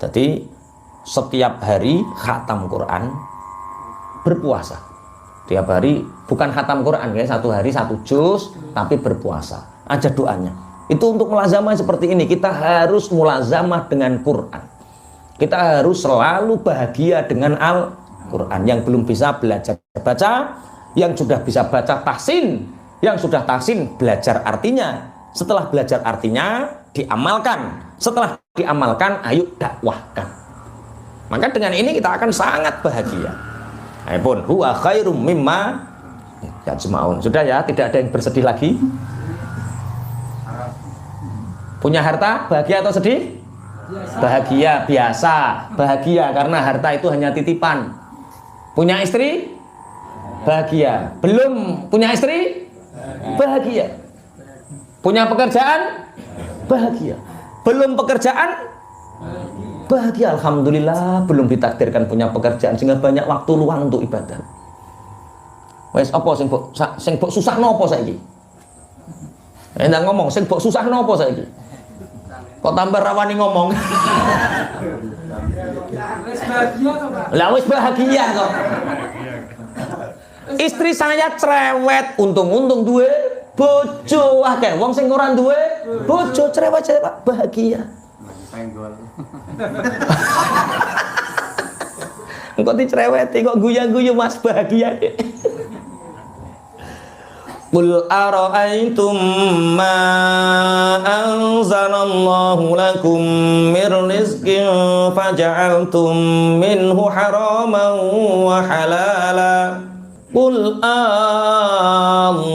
Jadi setiap hari khatam Quran, berpuasa. Tiap hari bukan khatam Quran ya, 1 hari 1 juz, tapi berpuasa. Aja doanya. Itu untuk mulazamah seperti ini. Kita harus mulazamah dengan Quran. Kita harus selalu bahagia dengan Al-Quran. Yang belum bisa belajar baca, yang sudah bisa baca tahsin, yang sudah tahsin belajar artinya. Setelah belajar artinya diamalkan. Setelah diamalkan, ayo dakwahkan. Maka dengan ini kita akan sangat bahagia. Aipun huwa khairum mimma yajma'un. Sudah ya, tidak ada yang bersedih lagi. Punya harta bahagia atau sedih? Bahagia biasa. Bahagia karena harta itu hanya titipan. Punya istri? Bahagia. Belum punya istri? Bahagia. Punya pekerjaan? Bahagia. Belum pekerjaan? Bahagia, alhamdulillah. Belum ditakdirkan punya pekerjaan sehingga banyak waktu luang untuk ibadah. Wes apa sing mbok susahno apa saiki? Endang ngomong sing mbok susahno apa saiki? Kok tambah rawani ngomong? Wis bahagia toh, Pak? Lah wis bahagia kok. Istri saya cerewet, untung-untung duwe bojo akeh. Wong sing ora duwe bojo cerewet bahagia. Penggol. Engko dicereweti kok guyu-guyu Mas bahagia. Qul ara'aytum ma anzalallahu lakum mir rizqin faja'altum minhu haraman wa halala. Qul Allahu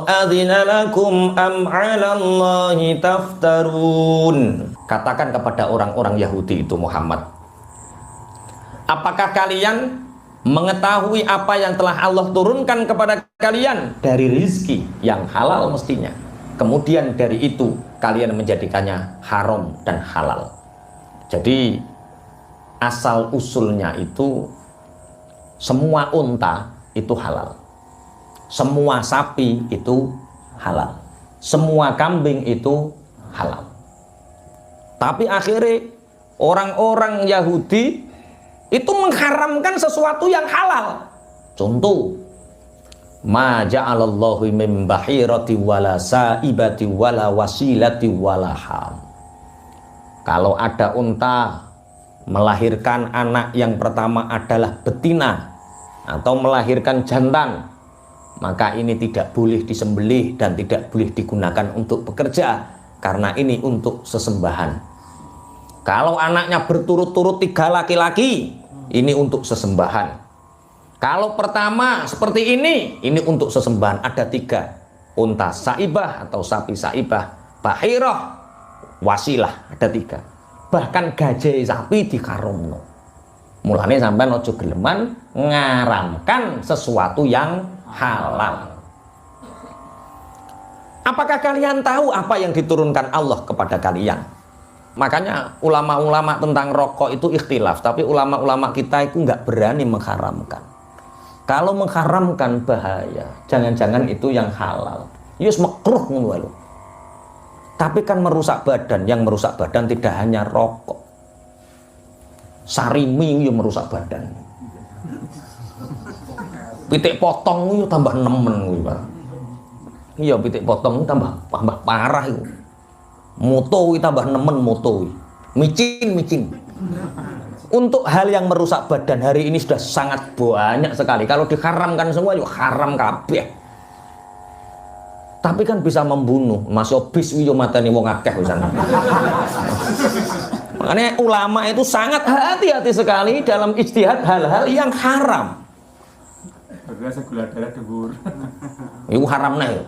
adzina lakum am 'ala Allahi taftarun. Katakan kepada orang-orang Yahudi itu Muhammad, apakah kalian mengetahui apa yang telah Allah turunkan kepada kalian dari rizki yang halal mestinya, kemudian dari itu kalian menjadikannya haram dan halal. Jadi asal usulnya itu semua unta itu halal, semua sapi itu halal, semua kambing itu halal. Tapi akhirnya orang-orang Yahudi itu mengharamkan sesuatu yang halal. Contoh, ma ja'alallahu min bahirati wala saibati wala wasilati wala ham. Kalau ada unta melahirkan anak yang pertama adalah betina atau melahirkan jantan, maka ini tidak boleh disembelih dan tidak boleh digunakan untuk bekerja, karena ini untuk sesembahan. Kalau anaknya berturut-turut 3 laki-laki, ini untuk sesembahan. Kalau pertama seperti ini untuk sesembahan. Ada 3, unta saibah atau sapi saibah, bahirah, wasilah, ada 3. Bahkan gajah sapi dikaromno. Mulane sampean ojo geleman ngaramkan sesuatu yang halal. Apakah kalian tahu apa yang diturunkan Allah kepada kalian? Makanya ulama-ulama tentang rokok itu ikhtilaf, tapi ulama-ulama kita itu nggak berani mengharamkan. Kalau mengharamkan bahaya, jangan-jangan itu yang halal. Yus makruh ngono lho. Tapi kan merusak badan, yang merusak badan tidak hanya rokok. Sarimi yo merusak badan. Pitik potong yo tambah nemen kuwi, Pak. Iya, pitik potong tambah parah itu. Moto tambah nemen moto, micin. Untuk hal yang merusak badan hari ini sudah sangat banyak sekali. Kalau diharamkan semua yuk haram kabeh. Tapi kan bisa membunuh. Masuk bis yo mateni wong akeh pisan. Makanya ulama itu sangat hati-hati sekali dalam ijtihad hal-hal yang haram. Biasa gula darah dhuwur. Iku haram nih.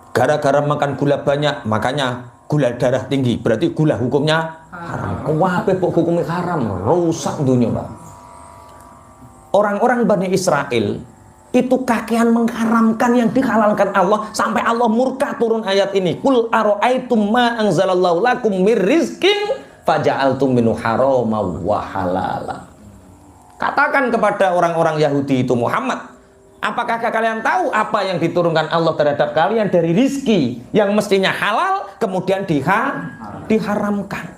Gara-gara makan gula banyak, makanya gula darah tinggi. Berarti gula hukumnya haram. Kuwabe kok hukumnya haram, rusak dunia, Pak. Orang-orang Bani Israel itu kakean mengharamkan yang dihalalkan Allah sampai Allah murka turun ayat ini. Qul ara'aitum ma anzalallahu lakum mir rizqin faja'altum minhu harama wa halala. Katakan kepada orang-orang Yahudi itu Muhammad, apakah kalian tahu apa yang diturunkan Allah terhadap kalian dari rizki yang mestinya halal kemudian diharamkan?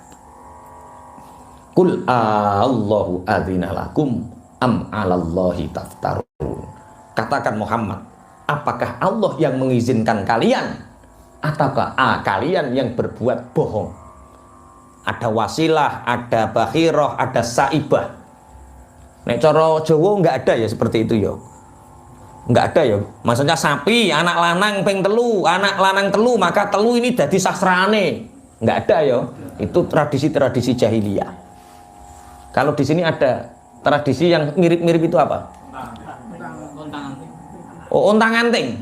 Qul Allahu adzina lakum am 'alallahi taftarun. Katakan Muhammad, apakah Allah yang mengizinkan kalian ataukah kalian yang berbuat bohong? Ada wasilah, ada bakhirah, ada saibah. Nek cara Jawa enggak ada ya seperti itu ya. Enggak ada ya. Maksudnya sapi anak lanang ping telu, anak lanang telu, maka telu ini dadi sastrane. Enggak ada ya. Itu tradisi-tradisi jahiliyah. Kalau di sini ada tradisi yang mirip-mirip itu apa? Oh, ontang-anting.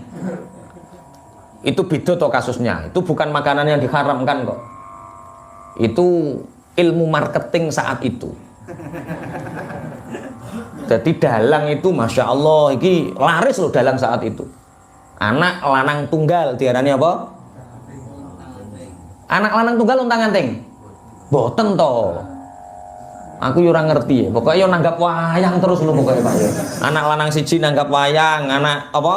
Itu beda toh kasusnya. Itu bukan makanan yang diharamkan kok. Itu ilmu marketing saat itu. Jadi dalang itu Masya Allah ini laris loh dalang saat itu. Anak lanang tunggal diarani apa? Anak lanang tunggal ontang-anting. Boten toh. Aku yo ora ngerti ya. Pokoknya yo nanggap wayang terus lho pokoknya Pak. Anak lanang siji nanggap wayang, anak apa?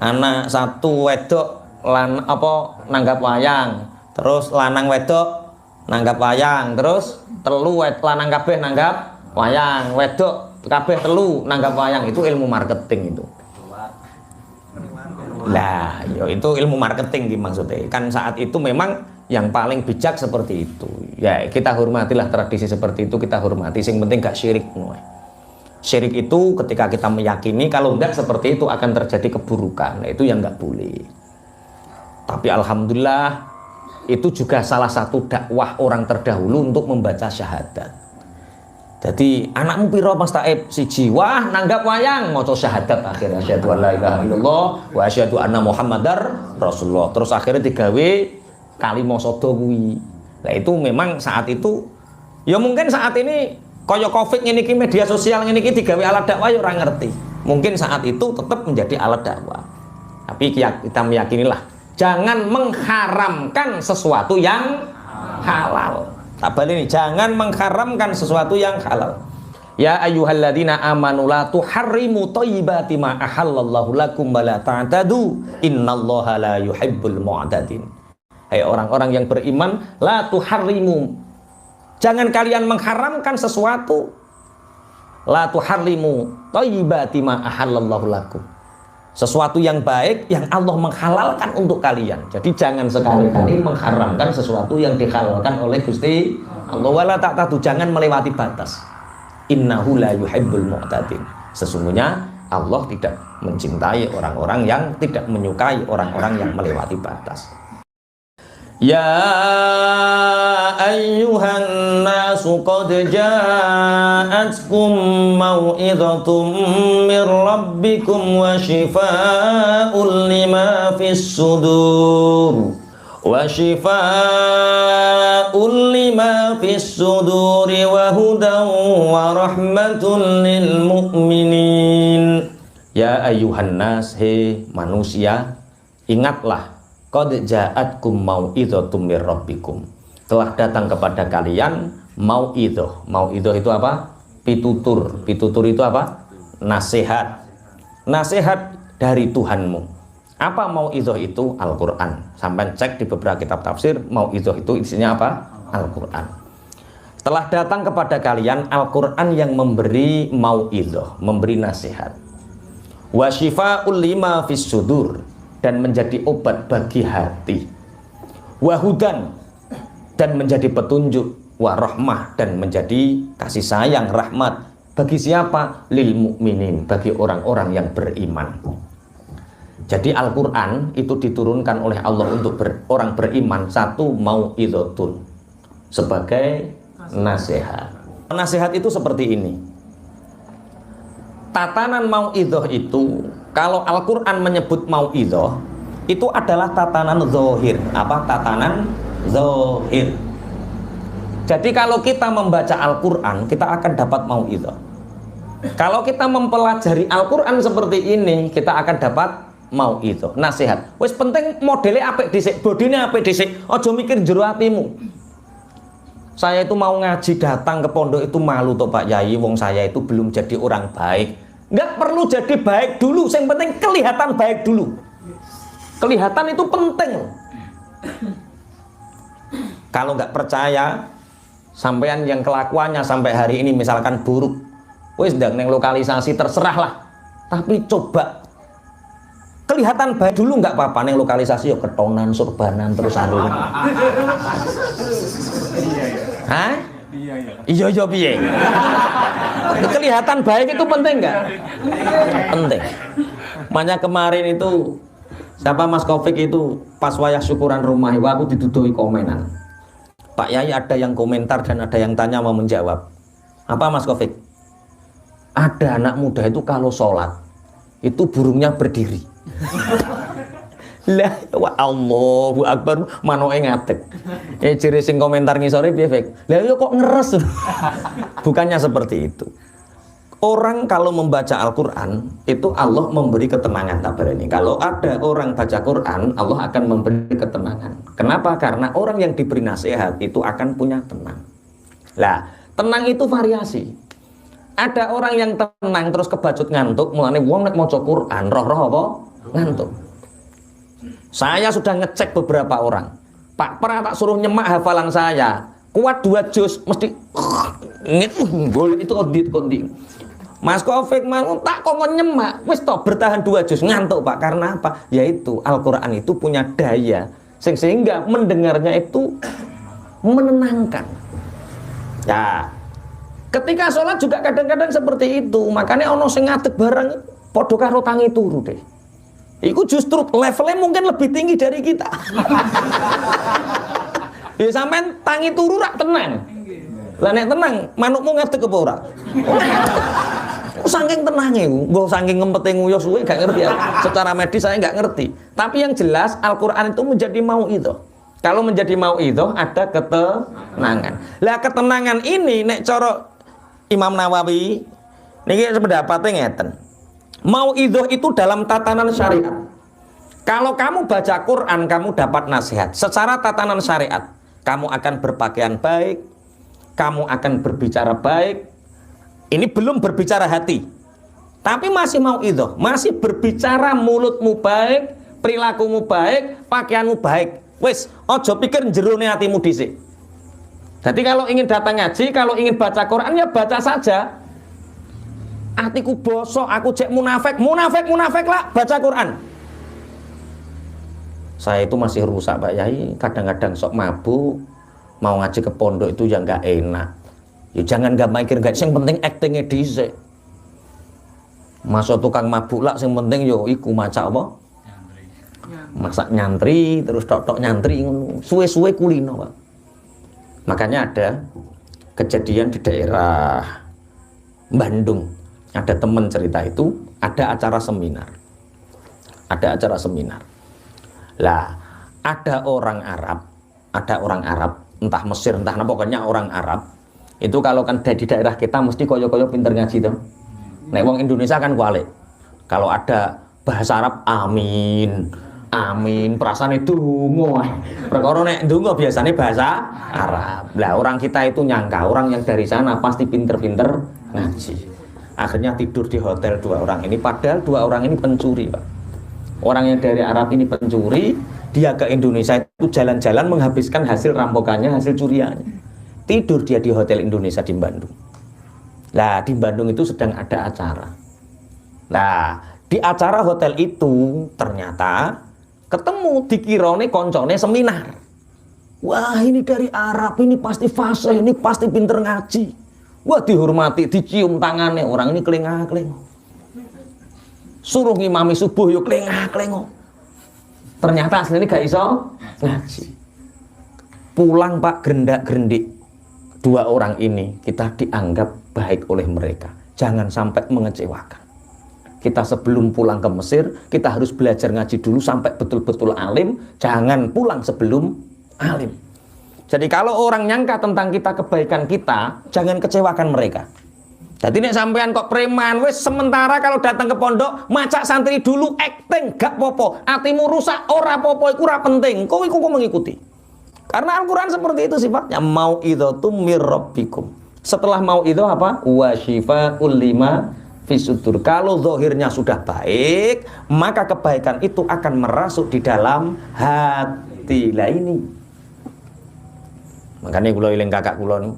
Anak satu wedok nanggap wayang, terus lanang wedok nanggap wayang, terus telu lanang kabeh nanggap wayang, wedok kabeh telu nanggap wayang, itu ilmu marketing itu. Lah, yo itu ilmu marketing maksudnya. Kan saat itu memang yang paling bijak seperti itu. Ya, kita hormatilah tradisi seperti itu, kita hormati. Sing penting gak syirik. Syirik itu ketika kita meyakini kalau enggak seperti itu akan terjadi keburukan. Nah, itu yang enggak boleh. Tapi alhamdulillah itu juga salah satu dakwah orang terdahulu untuk membaca syahadat. Jadi anakmu piro Mas Taib? Siji. Wah, nanggap wayang maca syahadat akhirnya asyhadu an la ilaha illallah wa asyhadu anna muhammadar rasulullah. Terus akhirnya digawe kalimat sodo kuwi. Nah, itu memang saat itu ya mungkin saat ini kaya Covid ngene iki, media sosial ngene iki digawe alat dakwah ya ora ngerti. Mungkin saat itu tetap menjadi alat dakwah. Tapi kita meyakinilah jangan mengharamkan sesuatu yang halal. Tabal ini jangan mengharamkan sesuatu yang halal. Ya ayyuhalladzina amanu la tuharrimu thayyibati ma ahallallahu lakum wa la ta'tadu innallaha la yuhibbul mu'tadin. Hai orang-orang yang beriman, la tuharrimu, jangan kalian mengharamkan sesuatu. La tuharrimu thayyibati ma ahallallahu lakum, sesuatu yang baik yang Allah menghalalkan untuk kalian. Jadi jangan sekali-kali mengharamkan sesuatu yang dihalalkan oleh Gusti Allah. Wala ta'tadu, jangan melewati batas. Innahu la yuhibbul mu'tadin. Sesungguhnya Allah tidak mencintai orang-orang yang tidak menyukai orang-orang yang melewati batas. Ya ayyuhan nasu qad ja'atkum mau'idhatum mir rabbikum wa shifaa'un lima fis sudur wa shifaa'un lima fis suduri wa hudan wa rahmatun lil mu'minin. Ya ayyuhan nas, he manusia, ingatlah, qad ja'atkum mau'idhatum mir rabbikum, telah datang kepada kalian mau'idhah. Mau'idhah itu apa? Pitutur. Pitutur itu apa? Nasihat. Nasihat dari Tuhanmu. Apa mau'idhah itu? Al-Quran. Sampai cek di beberapa kitab tafsir, mau'idhah itu isinya apa? Al-Quran. Telah datang kepada kalian Al-Quran yang memberi mau'idhah, memberi nasihat. Wa shifaa'ul lima fis sudur, dan menjadi obat bagi hati. Wahudan, dan menjadi petunjuk. Warahmah, dan menjadi kasih sayang, rahmat. Bagi siapa? Lil mu'minin, bagi orang-orang yang beriman. Jadi Al-Quran itu diturunkan oleh Allah untuk orang beriman. Satu, mau'idhatun, sebagai nasihat. Nasihat itu seperti ini. Tatanan mau'idhah itu, kalau Al-Quran menyebut mau'idhah, itu adalah tatanan zohir. Apa? Tatanan zohir. Jadi kalau kita membaca Al-Quran, kita akan dapat mau'idhah. Kalau kita mempelajari Al-Quran seperti ini, kita akan dapat mau'idhah, nasihat. Wis penting modelnya apik dhisik, bodine apik dhisik. Aja mikir jero atimu. Saya itu mau ngaji datang ke pondok itu malu toh Pak Yai, wong saya itu belum jadi orang baik. Nggak perlu jadi baik dulu, yang penting kelihatan baik dulu. Kelihatan itu penting. Kalau nggak percaya, sampean yang kelakuannya sampai hari ini misalkan buruk, wis ndang neng lokalisasi terserahlah. Tapi coba kelihatan baik dulu, nggak apa-apa. Neng lokalisasi yuk ketonan, surbanan, terus anu. Hah? Iya piye. Kelihatan baik itu penting nggak? Penting. Makanya kemarin itu siapa Mas Taufik itu pas wayah syukuran rumah, aku didudui komenan. Pak Yai ada yang komentar dan ada yang tanya mau menjawab. Apa Mas Taufik? Ada anak muda itu kalau sholat itu burungnya berdiri. Lah wa Allahu Akbar, manoke ngadeg. Jere sing komentar ngisore piye, Fik? Lah yo kok ngeres. Bukannya seperti itu. Orang kalau membaca Al-Quran itu Allah memberi ketenangan. Kabar ini kalau ada orang baca Quran, Allah akan memberi ketenangan. Kenapa? Karena orang yang diberi nasihat itu akan punya tenang. Lah, tenang itu variasi. Ada orang yang tenang terus kebacut ngantuk, mulane wong nek maca Quran roh-roh apa? Ngantuk. Saya sudah ngecek beberapa orang. Pak, pernah tak suruh nyemak hafalan saya. Kuat 2 juz mesti boleh itu kondi. Mas Taufik mau tak kok nyemak. Wis toh bertahan 2 juz ngantuk, Pak. Karena apa? Yaitu Al-Qur'an itu punya daya sehingga mendengarnya itu menenangkan. Ya. Ketika sholat juga kadang-kadang seperti itu. Makanya ono sing ngadeg barang padha karo tangi turu deh. Iku justru levelnya mungkin lebih tinggi dari kita. Ya sampean tangi turu rak tenang. Lah nek tenang, manukmu ngadeg apa ora? Saking tenangnya, gue saking ngempete nguyuh suwe gak ngerti ya. Secara medis saya gak ngerti. Tapi yang jelas Al-Quran itu menjadi mau'idhah. Kalau menjadi mau'idhah ada ketenangan. Lah ketenangan ini nek cara Imam Nawawi niki pendapatnya ngeten. Mau'idhah itu dalam tatanan syariat. Kalau kamu baca Quran, kamu dapat nasihat. Secara tatanan syariat, kamu akan berpakaian baik, kamu akan berbicara baik. Ini belum berbicara hati, tapi masih mau'idhah, masih berbicara mulutmu baik, perilakumu baik, pakaianmu baik. Wes, ojo pikir jerone hatimu dhisik. Jadi kalau ingin datang ngaji, kalau ingin baca Quran ya baca saja. Atiku bosok, aku cek munafik lah baca Quran. Saya itu masih rusak Pak Yai, kadang-kadang sok mabuk, mau ngaji ke pondok itu ya nggak enak. Ya jangan gak mikir gak, yang penting actingnya dhisik. Masa tukang mabuk lah, yang penting yo iku maca apa? Masak nyantri, terus tok-tok nyantri ngono. Suwe-suwe kulino, Pak. Makanya ada kejadian di daerah Bandung. Ada teman cerita itu, ada acara seminar. Ada acara seminar. Lah, ada orang Arab, entah Mesir, entah apa, pokoknya orang Arab. Itu kalau kan di daerah kita mesti koyo-koyo pinter ngaji tuh. Nek wong Indonesia kan kualik. Kalau ada bahasa Arab amin, perasaan itu dungo. Perkara nek dungo biasanya bahasa Arab. Lah orang kita itu nyangka orang yang dari sana pasti pinter-pinter ngaji. Akhirnya tidur di hotel 2 orang ini, padahal 2 orang ini pencuri, Pak. Orang yang dari Arab ini pencuri, dia ke Indonesia itu jalan-jalan menghabiskan hasil rampokannya, hasil curiannya. Tidur dia di hotel Indonesia di Bandung. Lah di Bandung itu sedang ada acara. Lah di acara hotel itu ternyata ketemu dikirone koncone seminar. Wah ini dari Arab, ini pasti fasih, ini pasti pinter ngaji. Wah dihormati, dicium tangannya, orang ini kelengah-keleng. Suruh ngimami subuh yuk kelengah-keleng. Ternyata aslinya gak iso ngaji. Pulang Pak gerendak-gerendik. 2 orang ini kita dianggap baik oleh mereka. Jangan sampai mengecewakan. Kita sebelum pulang ke Mesir, kita harus belajar ngaji dulu sampai betul-betul alim. Jangan pulang sebelum alim. Jadi kalau orang nyangka tentang kita, kebaikan kita, jangan kecewakan mereka. Jadi nek sampean kok preman, wis sementara kalau datang ke pondok, macak santri dulu, acting gak popo. Atimu rusak, ora popo, iku ora penting. Kok iku mengikuti. Karena Al-Quran seperti itu sifatnya. Mau'idhatu mir rabbikum. Setelah mau'idhah apa? Wa syifa'ul lima fisudur. Kalau zahirnya sudah baik, maka kebaikan itu akan merasuk di dalam hati. Lah ini. Makanya kula eling kakak kula niku.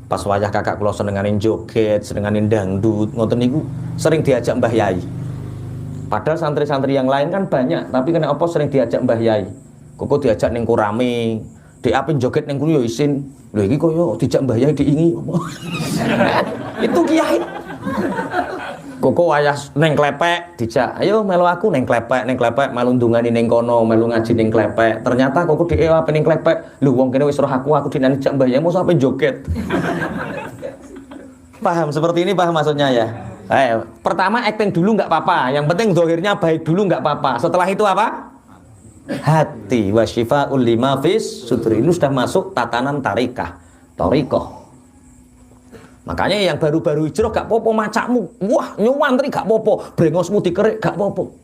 Pas wayah kakak kula senenganin joget, senenganin dangdut, ngoten niku sering diajak Mbah Yai. Padahal santri-santri yang lain kan banyak, tapi kenapa sering diajak Mbah Yai? Koko diajak ning kurame, diapin joget ning kuwi yo isin. Lho iki koyo dijak Mbah Yai diingi. Itu kiai. Koko wayah ning klepek dijak, ayo melu aku ning klepek, melu ndungani ning kono, melu ngaji ning klepek. Ternyata koko diewape ning klepek. Lho wong kene wis roh aku dinani dijak Mbah Yai mosok ape joget. Paham seperti ini, paham maksudnya ya? Pertama acting dulu nggak apa-apa, yang penting zahirnya baik dulu nggak apa-apa. Setelah itu apa? Hati wa syifa'ul lima fis sudri. Ini sudah masuk tatanan tarikah, torikoh. Makanya yang baru-baru hijrah gak popo macakmu. Wah nyuwantri gak popo, brengosmu dikerik gak popo,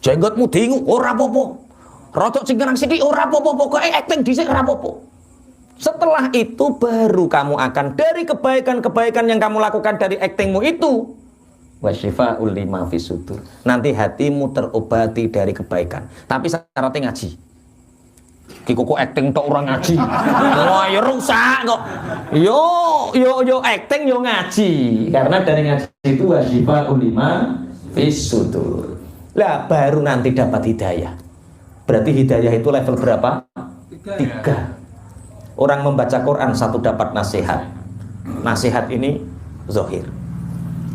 jenggotmu diingu ora popo, rodok cingkrang sithik ora popo, pokoknya acting dhisik ora popo. Setelah itu baru kamu akan dari kebaikan-kebaikan yang kamu lakukan dari actingmu itu, wa syifaa'ul lima fis sudur. Nanti hatimu terobati dari kebaikan. Tapi syaratnya ngaji. Ki kok acting tok orang ngaji. Wah, ya rusak kok. Yo acting yo ngaji. Karena dari ngaji itu wa syifaa'ul lima fis sudur. Lah baru nanti dapat hidayah. Berarti hidayah itu level berapa? 3. Orang membaca Quran 1 dapat nasihat. Nasihat ini zahir.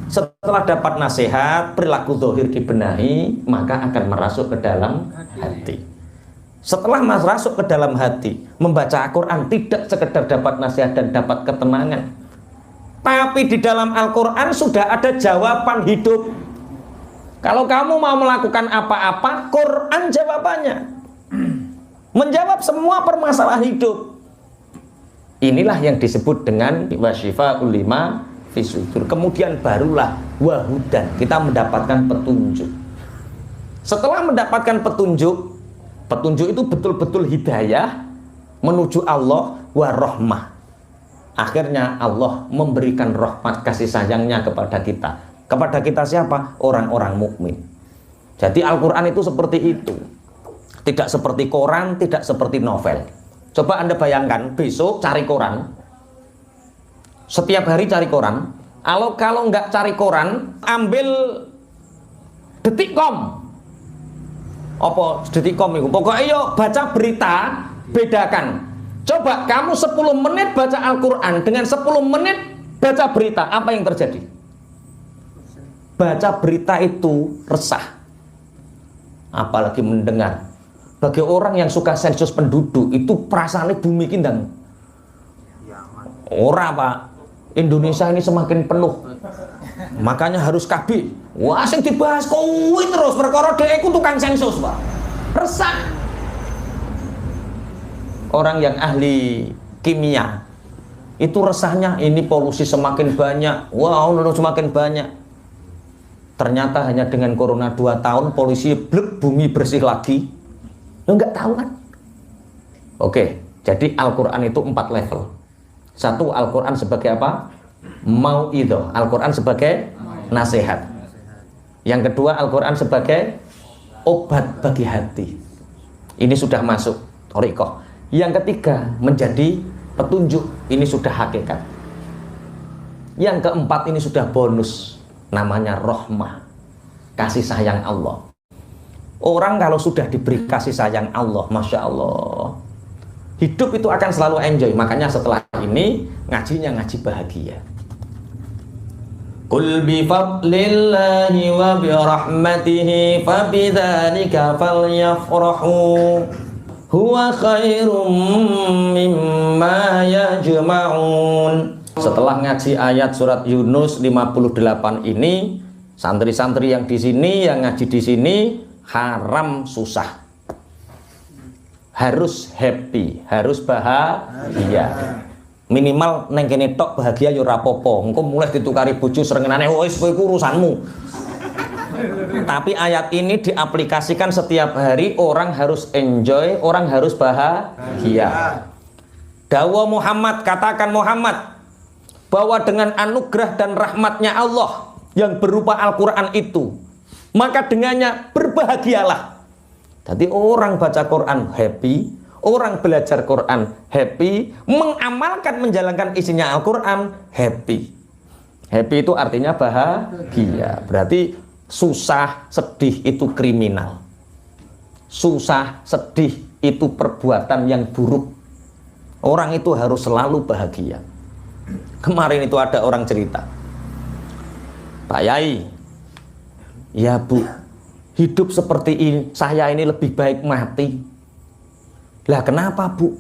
Setelah dapat nasihat, perilaku zahir dibenahi, maka akan merasuk ke dalam hati. Setelah masuk ke dalam hati, membaca Al-Quran tidak sekedar dapat nasihat dan dapat ketenangan, tapi di dalam Al-Quran sudah ada jawaban hidup. Kalau kamu mau melakukan apa-apa, Quran jawabannya. Menjawab semua permasalahan hidup. Inilah yang disebut dengan wasyifaa'ul lima fis sudur. Kemudian barulah wahudan, kita mendapatkan petunjuk. Setelah mendapatkan petunjuk itu betul-betul hidayah menuju Allah wa rahmah. Akhirnya Allah memberikan rahmat kasih sayangnya kepada kita. Kepada kita siapa? Orang-orang mukmin. Jadi Al-Quran itu seperti itu. Tidak seperti koran, tidak seperti novel. Coba Anda bayangkan, besok cari koran. Setiap hari cari koran. Kalau nggak cari koran, ambil Detikcom. Apa Detikcom itu? Pokoknya yuk baca berita, bedakan. Coba kamu 10 menit baca Al-Quran dengan 10 menit baca berita, apa yang terjadi? Baca berita itu resah. Apalagi mendengar. Bagi orang yang suka sensus penduduk, itu perasaannya bumi kindang. Ora Pak, Indonesia ini semakin penuh. Makanya harus KB. Wah, sing dibahas kuwi terus perkara dhek iku tukang sensus, Pak. Resah. Orang yang ahli kimia itu resahnya ini polusi semakin banyak. Wow, semakin banyak. Ternyata hanya dengan corona 2 tahun polisi blek, bumi bersih lagi. Lo nggak tahu kan? Oke, jadi Al-Quran itu 4 level. 1, Al-Quran sebagai apa? Mau'idhah. Al-Quran sebagai nasihat. Yang kedua, Al-Quran sebagai obat bagi hati. Ini sudah masuk thariqah. Yang ketiga, menjadi petunjuk. Ini sudah hakikat. Yang keempat, ini sudah bonus. Namanya rahmah. Kasih sayang Allah. Orang kalau sudah diberi kasih sayang Allah, Masya Allah, hidup itu akan selalu enjoy. Makanya setelah ini ngajinya ngaji bahagia. Qul bi fadlillahi wa bi rahmatihi fa bidzalika falyafrahu huwa khairum mimma yajma'un. Setelah ngaji ayat surat Yunus 58 ini, santri-santri yang di sini, yang ngaji di sini, haram susah, harus happy, harus bahagia. Minimal neng kene tok bahagia yo rapopo. Engko mulai ditukari bojo srengenane wis kowe iku urusanmu. Tapi ayat ini diaplikasikan setiap hari, orang harus enjoy, orang harus bahagia. Dawa Muhammad, katakan Muhammad, bahwa dengan anugerah dan rahmatnya Allah yang berupa Al-Quran itu, maka dengannya berbahagialah. Jadi orang baca Quran happy, orang belajar Quran happy, mengamalkan menjalankan isinya Al-Quran happy. Happy itu artinya bahagia. Berarti susah, sedih itu kriminal. Susah, sedih itu perbuatan yang buruk. Orang itu harus selalu bahagia. Kemarin itu ada orang cerita, Pak Yai, ya Bu, hidup seperti ini, saya ini lebih baik mati. Lah kenapa Bu?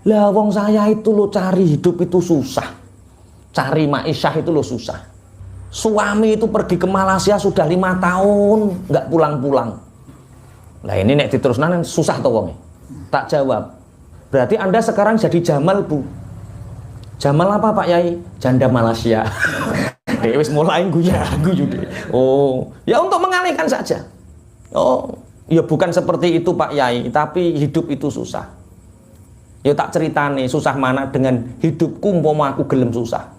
Lah wong saya itu lo cari hidup itu susah, cari ma'isyah itu lo susah. Suami itu pergi ke Malaysia sudah 5 tahun nggak pulang-pulang. Lah ini nek diteruskan susah toh wong. Tak jawab. Berarti Anda sekarang jadi Jamal Bu. Jamal apa Pak Yai? Janda Malaysia. Wis mulai guyu deh. Oh, ya untuk mengalihkan saja. Oh, ya bukan seperti itu Pak Yai, tapi hidup itu susah. Ya tak ceritane susah mana dengan hidupku umpama aku gelem susah.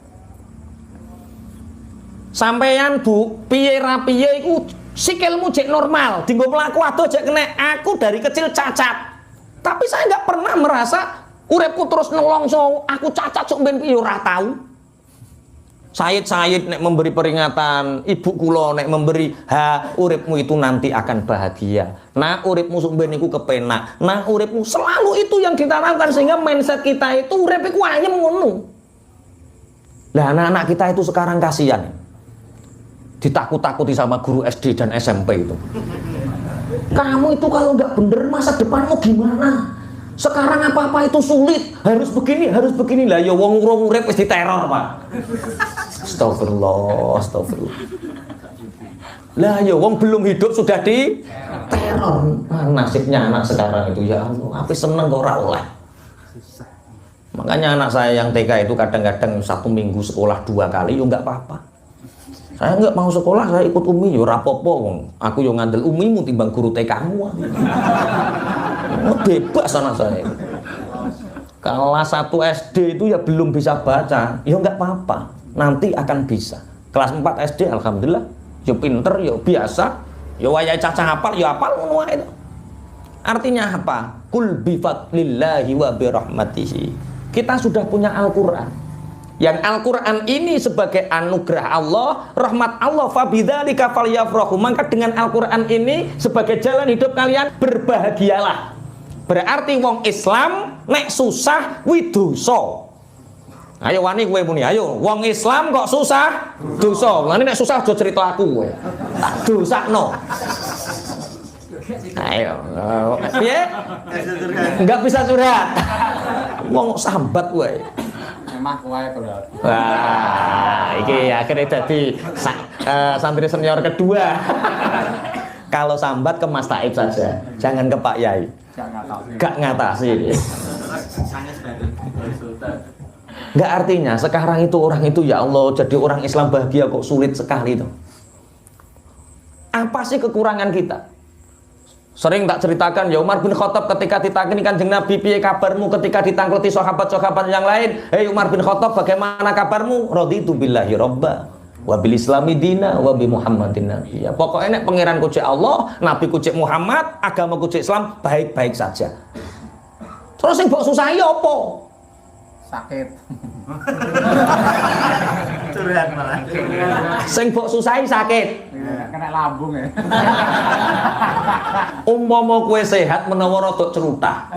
Sampeyan Bu, piye ra piye iku sikilmu jek normal, dienggo mlaku adoh jek kena. Aku dari kecil cacat. Tapi saya nggak pernah merasa uripku terus nelongso, aku cacat sok ben piye ora tahu. Sayid nek memberi peringatan, ibu kula nek memberi uripmu itu nanti akan bahagia. Nah, uripmu sok ben iku kepenak. Nah, uripmu selalu itu yang ditanamkan sehingga mindset kita itu urip iku ayem ngono. Lah anak-anak kita itu sekarang kasihan. Ditakut-takuti sama guru SD dan SMP itu. Kamu itu kalau nggak bener masa depanmu gimana? Sekarang apa-apa itu sulit, harus begini lah. Ya wong urip wis diteror, Pak. Astagfirullah. Lah ya wong belum hidup sudah di teror. Nasibnya anak sekarang itu ya Allah, apa seneng kok ora oleh. Makanya anak saya yang TK itu kadang-kadang 1 minggu sekolah 2 kali, ya nggak apa-apa. Saya nggak mau sekolah, saya ikut Umi, ya rapopo. Aku yang ngandel Umimu timbang guru TK-mu. Bebas anak saya. Kelas 1 SD itu ya belum bisa baca, ya nggak apa-apa. Nanti akan bisa. Kelas 4 SD, alhamdulillah, ya pinter, ya biasa, ya wayahe cacah hafal, ya hafal ngono wae. Artinya apa? Kul bi fadlillahi wa bi rahmatihi. Kita sudah punya Al-Qur'an. Yang Al-Qur'an ini sebagai anugerah Allah, rahmat Allah, fabidzalika falyafrahu. Maka dengan Al-Qur'an ini sebagai jalan hidup kalian, berbahagialah. Berarti wong Islam nek susah widosa. Ayo wani kowe muni, ayo wong Islam kok susah dosa. Lha nek susah aja cerita aku kowe. Tak dosakno. Ayo. Piye? Enggak bisa curhat. Wong sambat kowe. Emang kowe berat. Wah, iki akhirnya jadi santri senior kedua. Kalau sambat ke Mas Taib saja, jangan ke Pak Yai. Gak ngatasi. Gak artinya sekarang itu orang itu ya Allah jadi orang Islam bahagia kok sulit sekali itu. Apa sih kekurangan kita? Sering tak ceritakan ya Umar bin Khattab ketika ditagih Kanjeng Nabi, piye kabarmu ketika ditangkleti sahabat-sahabat yang lain? Hei Umar bin Khattab, bagaimana kabarmu? Raditu billahi robba wa bil islami dina wa bi Muhammadin nabiyya. Pokoknya nek pangeran ku cek Allah, nabi ku cek Muhammad, agama ku cek Islam, baik-baik saja. Terus sing mbok susahi apa? Sakit. Curhat malah. Sing mbok susahi sakit. Kena lambung ya. Umpama kowe sehat menawa rada cerutah.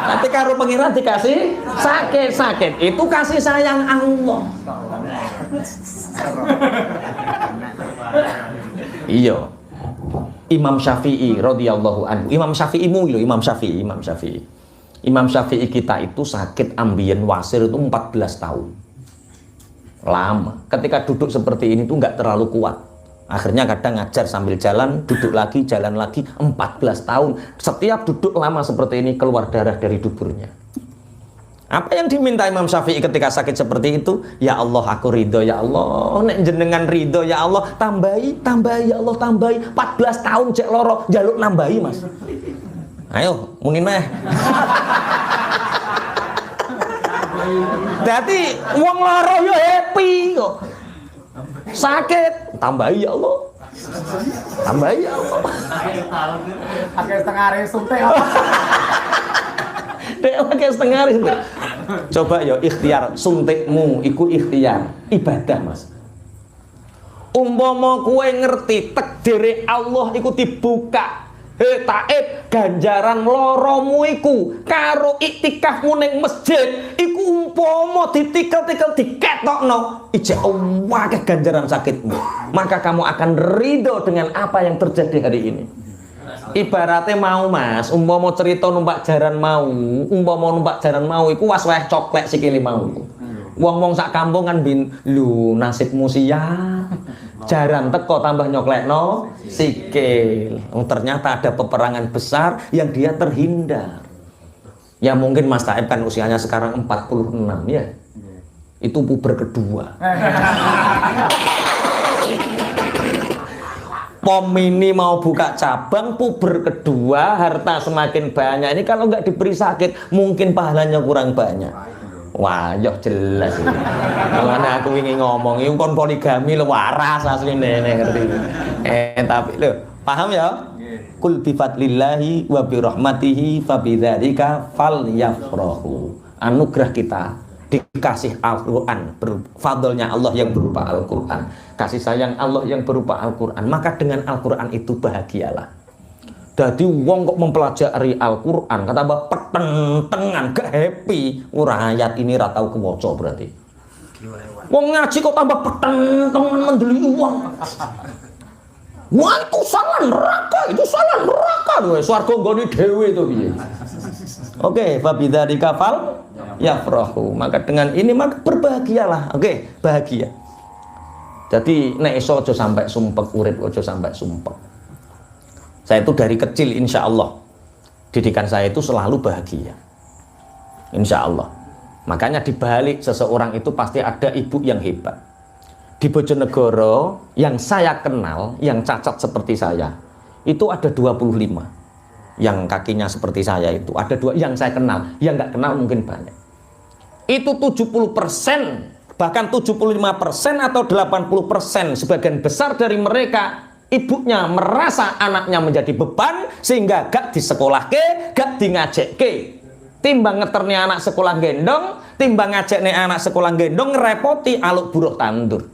Nanti karo pangeran dikasih sakit. Itu kasih sayang Allah. Iya. Imam Syafi'i radhiyallahu anhu. Imam Syafi'i kita itu sakit ambien wasir itu 14 tahun. Lama. Ketika duduk seperti ini tuh nggak terlalu kuat. Akhirnya kadang ngajar sambil jalan, duduk lagi, jalan lagi, 14 tahun. Setiap duduk lama seperti ini keluar darah dari duburnya. Apa yang diminta Imam Syafi'i ketika sakit seperti itu? Ya Allah, aku ridho ya Allah. Nek jenengan ridho ya Allah, tambahi ya Allah, tambahi. 14 tahun cek loro, jaluk nambahi Mas. Ayo, muni meh. Jadi wong loro yo happy kok. Sakit, tambahi ya Allah. Tambahi ya Allah. Pakai setengah hari suntik. Dek pakai setengah hari suntik. Coba yo ikhtiar suntikmu iku ikhtiar ibadah Mas. Umpama kowe ngerti takdire Allah iku dibuka. Taib ganjaran loromu iku karo iktikafmu ning masjid iku umpama ditikel-tikel diketokno ijek akeh ganjaran sakitmu, maka kamu akan ridho dengan apa yang terjadi hari ini. Ibaratnya mau Mas, umpama cerita numpak jaran mau iku was-was coklek sikile mau. Wong-wong sak kampung kan lho nasibmu siap. Jaran teko tambah nyoklekno sikil. Ternyata ada peperangan besar yang dia terhindar. Ya mungkin Mas Taib kan usianya sekarang 46 ya. Itu puber kedua. Pom ini mau buka cabang, puber kedua, harta semakin banyak. Ini kalau nggak diberi sakit, mungkin pahalanya kurang banyak. Wah, yo jelas iki. Mulane aku wingi ngomong iku kon poligami lho waras asline ngerti. Tapi lho, paham ya? Kul bi fadlillahi wa bi rahmatihi fa bidzalika falyafrahu. Anugerah kita dikasih Al-Qur'an, fadlnya Allah yang berupa Al-Qur'an, kasih sayang Allah yang berupa Al-Qur'an, maka dengan Al-Qur'an itu bahagialah. Jadi wong kok mempelajari Al-Qur'an kata mbak peteng-tengan gak happy, ora ayat ini ra tau kewaca berarti. Wong ngaji kok tambah peteng-tengan mendeli uang. Wah itu salah neraka lho, swarga nggone dhewe to piye. Oke, fa bidzalika fal yafrahu. Maka dengan ini maka berbahagialah. Oke, bahagia. Jadi nek iso aja sampai sumpek urip, aja sampai sumpek. Saya itu dari kecil insya Allah didikan saya itu selalu bahagia. Insya Allah. Makanya dibalik seseorang itu pasti ada ibu yang hebat. Di Bojonegoro yang saya kenal, yang cacat seperti saya, itu ada 25. Yang kakinya seperti saya itu ada 2 yang saya kenal, yang nggak kenal mungkin banyak. Itu 70%, bahkan 75% atau 80%, sebagian besar dari mereka ibunya merasa anaknya menjadi beban sehingga gak disekolahke, gak di ngajeke. Timbang ngeterni anak sekolah gendong, timbang ngajakne anak sekolah gendong ngerepoti aluk buruh tandur.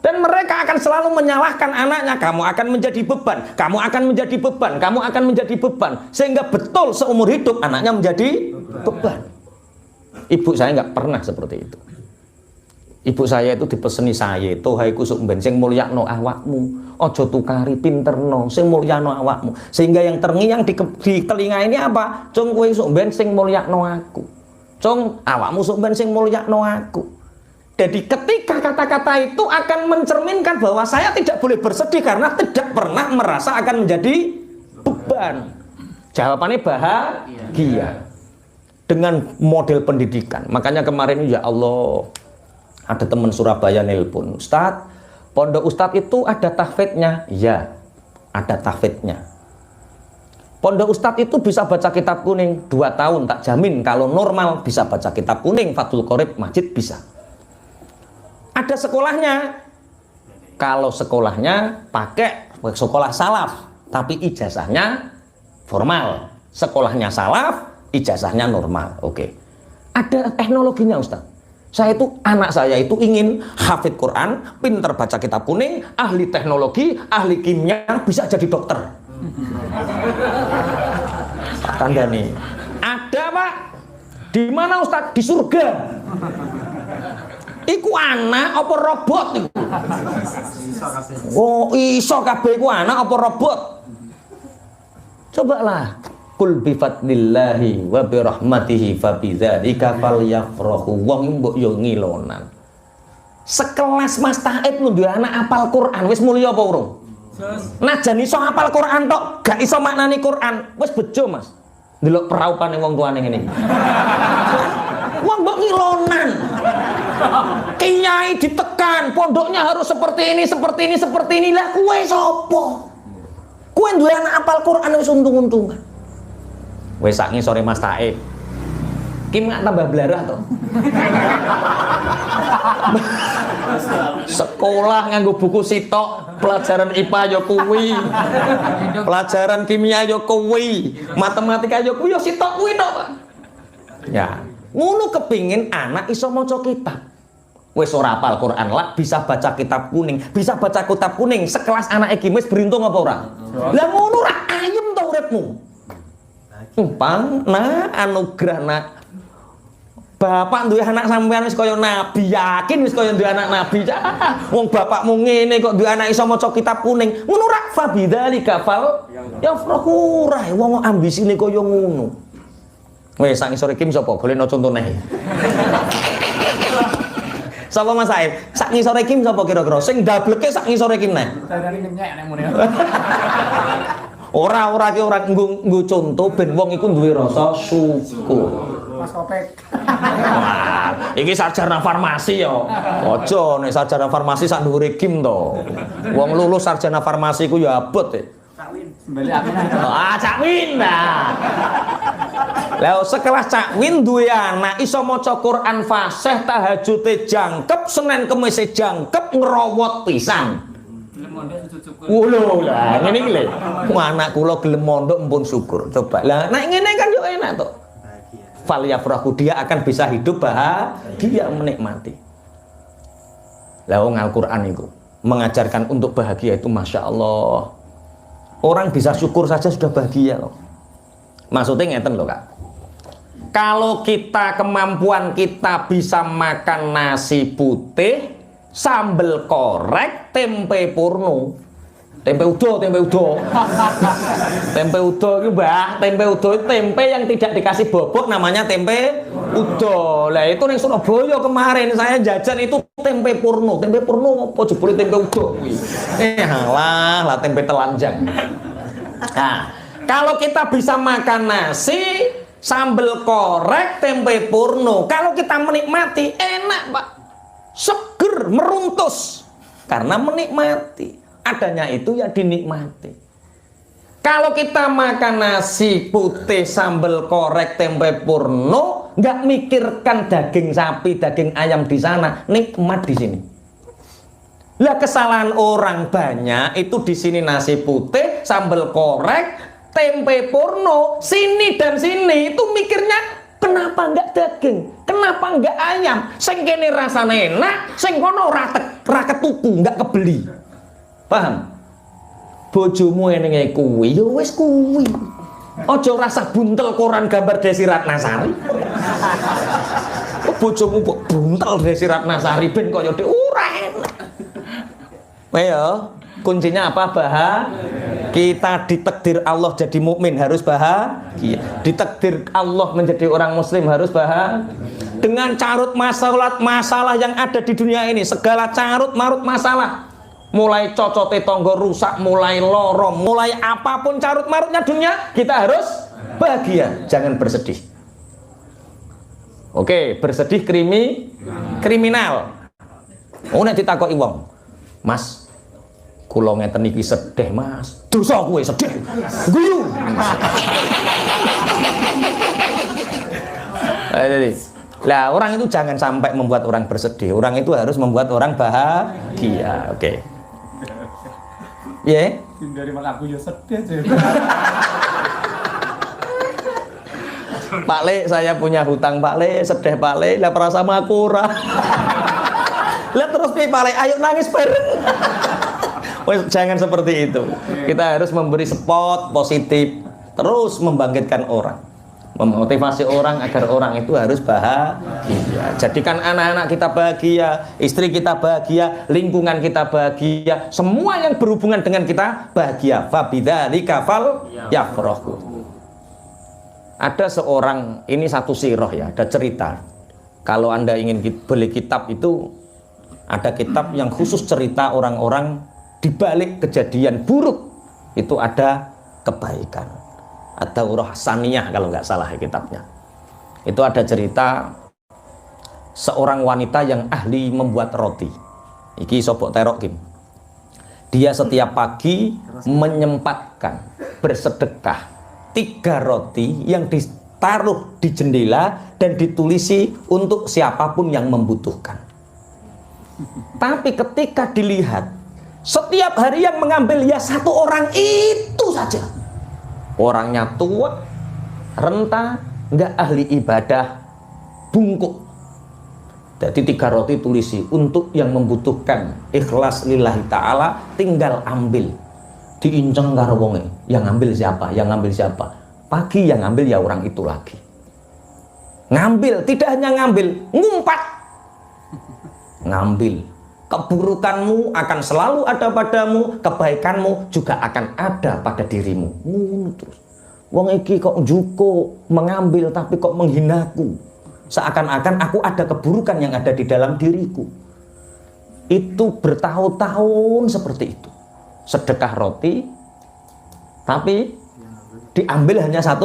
Dan mereka akan selalu menyalahkan anaknya, kamu akan menjadi beban, kamu akan menjadi beban, kamu akan menjadi beban, sehingga betul seumur hidup anaknya menjadi beban. Ibu saya nggak pernah seperti itu. Ibu saya itu dipeseni saya, tohai kusuk ben sing mulyakno awakmu, ojo tukari pinterno, sing mulyakno awakmu. Sehingga yang terngiang di telinga ini apa? Cung kowe kusuk ben sing mulyakno aku. Cung awakmu kusuk ben sing mulyakno aku. Jadi ketika kata-kata itu akan mencerminkan bahwa saya tidak boleh bersedih karena tidak pernah merasa akan menjadi beban. Jawabannya bahagia. Dengan model pendidikan. Makanya kemarin ya Allah, ada teman Surabaya nelpon, Ustadz, pondok Ustadz itu ada tahfidnya? Ya, ada tahfidnya. Pondok Ustadz itu bisa baca kitab kuning 2 tahun, tak jamin kalau normal bisa baca kitab kuning, Fathul Qorib, Majid bisa. Ada sekolahnya. Kalau sekolahnya pakai sekolah salaf, tapi ijazahnya formal. Sekolahnya salaf, ijazahnya normal. Oke. Ada teknologinya Ustaz. Anak saya itu ingin hafid Quran, pinter baca kitab kuning, ahli teknologi, ahli kimia, bisa jadi dokter. Tanda nih. Ada Pak. Di mana Ustaz? Di surga. Iku anak apa robot iku? Oh, iso kabeh iku anak apa robot? Cobalah. Kul bi fadlillahi wa bi rahmatihi fa bidzalika falyafrahu. Wong mbok yo ngilonan. Sekelas Mas Taib lho duwe anak apal Quran, wis mulya apa urung? Najan iso apal Quran tok, gak iso maknani Quran, wis bejo Mas. Ndelok peraupane wong tuane ngene. Wong mbok ngilonan. Kiai ditekan, pondoknya harus seperti ini, seperti ini, seperti ini. Lah kowe sapa? Kowe duwe anak apal Quran wis untung-untungan. Wis sak ngisore Mas Taib. Kim nggak tambah belarah toh? Sekolah nganggo buku sitok, pelajaran IPA yo kuwi. Pelajaran kimia yo kuwi, matematika yo kuwi yo sitok kuwi tok, Pak. Ya, ngono kepingin anak iso maca kitab. Wis ora hafal Quran lah, bisa baca kitab kuning, bisa baca kitab kuning sekelas anak iki wis beruntung apa ora? Lah ngono ora ayem to uripmu. Pang anugerah nak. Bapak duwe anak sampean wis kaya nabi, yakin wis kaya duwe anak nabi. Wong bapakmu ngene kok duwe anak iso maca kitab kuning. Ngono ra fa bidzalika fal yafrahu ra wong ambisine kaya ngono. Wes sak ngisore iki sapa? Golekno contone. Sapa Mas Saib? Sak ngisore iki sapa kira-kira? Sing dableke sak ngisore iki neh. Dari ngenyek nek muni. Ora ki ora nggo conto ben wong iku duwe rasa syukur. Mas Kopek. Wah, iki sarjana farmasi ya. Aja nek sarjana farmasi sak dhuwure Kim to. Wong lulus sarjana farmasi ku ya abot e. Balik aku nih. Cak Win nah. Lah sekelas Cak Win duwe anak iso maca Quran fasih, tahajude jangkep, Senin Kemis jangkep, ngerowot pisan. Lho lah ngene iki lho. Anak kula gelem mondok mpun syukur. Coba. Lah nek ngene kan yo enak to. Fal yafrahu, dia akan bisa hidup bahagia menikmati. Lah wong Al-Qur'an itu mengajarkan untuk bahagia itu Masya Allah. Orang bisa syukur saja sudah bahagia loh. Maksudnya ngeten loh Kak. Kalau kita kemampuan kita bisa makan nasi putih, sambal korek, tempe purno, tempe udo. Tempe udo itu Mbah, tempe udo itu tempe yang tidak dikasih bobot namanya tempe udo. Lah itu ning Surabaya kemarin saya jajan itu tempe purno apa jebule tempe udo kuwi. Halah lah tempe telanjang. Nah, kalau kita bisa makan nasi, sambal korek, tempe purno, kalau kita menikmati enak Pak. Seger, meruntus karena menikmati. Adanya itu ya dinikmati. Kalau kita makan nasi putih, sambal korek, tempe purno, nggak mikirkan daging sapi, daging ayam di sana, nikmat di sini. Lah kesalahan orang banyak itu di sini nasi putih, sambal korek, tempe purno, sini dan sini itu mikirnya kenapa nggak daging, kenapa nggak ayam, sing kene rasane enak, sing kono ora ketuku, nggak kebeli. Paham? Bojomu enenge kuwi ya wis kuwi. Aja rasa buntel koran gambar Desi Ratnasari. Bojomu buntel Desi Ratnasari ben kaya ora enak. Ayo, kuncinya apa? Kita ditakdir Allah jadi mukmin harus bahagia. Ditakdir Allah menjadi orang muslim harus bahagia. Dengan carut masalah yang ada di dunia ini, segala carut marut masalah, mulai cocote tonggo rusak, mulai loro, mulai apapun carut marutnya dunia, kita harus bahagia, jangan bersedih. Oke, bersedih kriminal. Oh nek ditakoki wong, Mas, kula ngeten iki sedih Mas. Dosa kowe sedih. Guyu. Lah orang itu jangan sampai membuat orang bersedih. Orang itu harus membuat orang bahagia. Oke. Ya. Dari mak aku ya sedih aja. Pak Le, saya punya hutang Pak Le, sedih Pak Le, lah perasa sama aku ora. Lah terus piye Pak Le, ayo nangis bareng. Wes jangan seperti itu. Kita harus memberi spot positif, terus membangkitkan orang, memotivasi orang agar orang itu harus bahagia. Jadikan anak-anak kita bahagia, istri kita bahagia, lingkungan kita bahagia, semua yang berhubungan dengan kita bahagia. Fabidzalika fal yafrahu. Ada seorang, ini satu sirah ya, ada cerita. Kalau Anda ingin beli kitab itu, ada kitab yang khusus cerita orang-orang di balik kejadian buruk itu ada kebaikan. Ada Urah Hasaniyah kalau nggak salah kitabnya. Itu ada cerita seorang wanita yang ahli membuat roti. Iki sobok terok Kim. Dia setiap pagi menyempatkan bersedekah 3 roti yang ditaruh di jendela dan ditulisi untuk siapapun yang membutuhkan. Tapi ketika dilihat setiap hari yang mengambil ya 1 orang itu saja. Orangnya tua, renta, nggak ahli ibadah, bungkuk. Jadi 3 roti tulisi untuk yang membutuhkan, ikhlas lillahi ta'ala, tinggal ambil. Diinceng karo wonge, yang ngambil siapa? Yang ngambil siapa? Pagi yang ngambil ya orang itu lagi. Ngambil, tidak hanya ngambil, ngumpat. Ngambil. Keburukanmu akan selalu ada padamu, kebaikanmu juga akan ada pada dirimu. Terus wong iki kok juko mengambil tapi kok menghinaku, seakan-akan aku ada keburukan yang ada di dalam diriku. Itu bertahun-tahun seperti itu. Sedekah roti tapi diambil hanya 1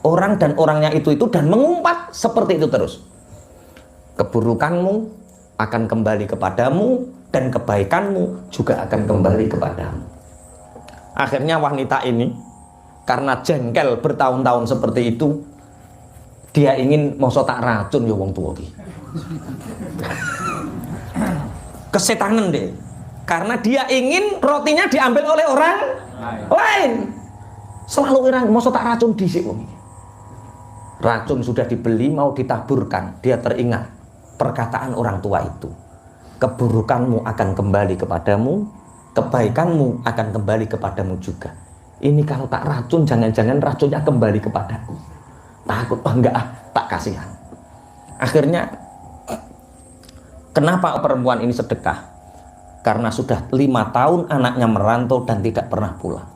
orang dan orangnya itu dan mengumpat seperti itu terus. Keburukanmu akan kembali kepadamu dan kebaikanmu juga akan kembali kepadamu. Akhirnya wanita ini karena jengkel bertahun-tahun seperti itu, dia ingin mosok tak racun ya wong tua iki. Kesetanan deh. Karena dia ingin rotinya diambil oleh orang lain. Selalu irang mosok tak racun dhisik wong iki. Racun sudah dibeli mau ditaburkan, dia teringat perkataan orang tua itu. Keburukanmu akan kembali kepadamu, kebaikanmu akan kembali kepadamu juga. Ini kalau tak racun, jangan-jangan racunnya kembali kepadaku. Takut, enggak, tak kasihan. Akhirnya, kenapa perempuan ini sedekah? Karena sudah 5 tahun anaknya merantau dan tidak pernah pulang.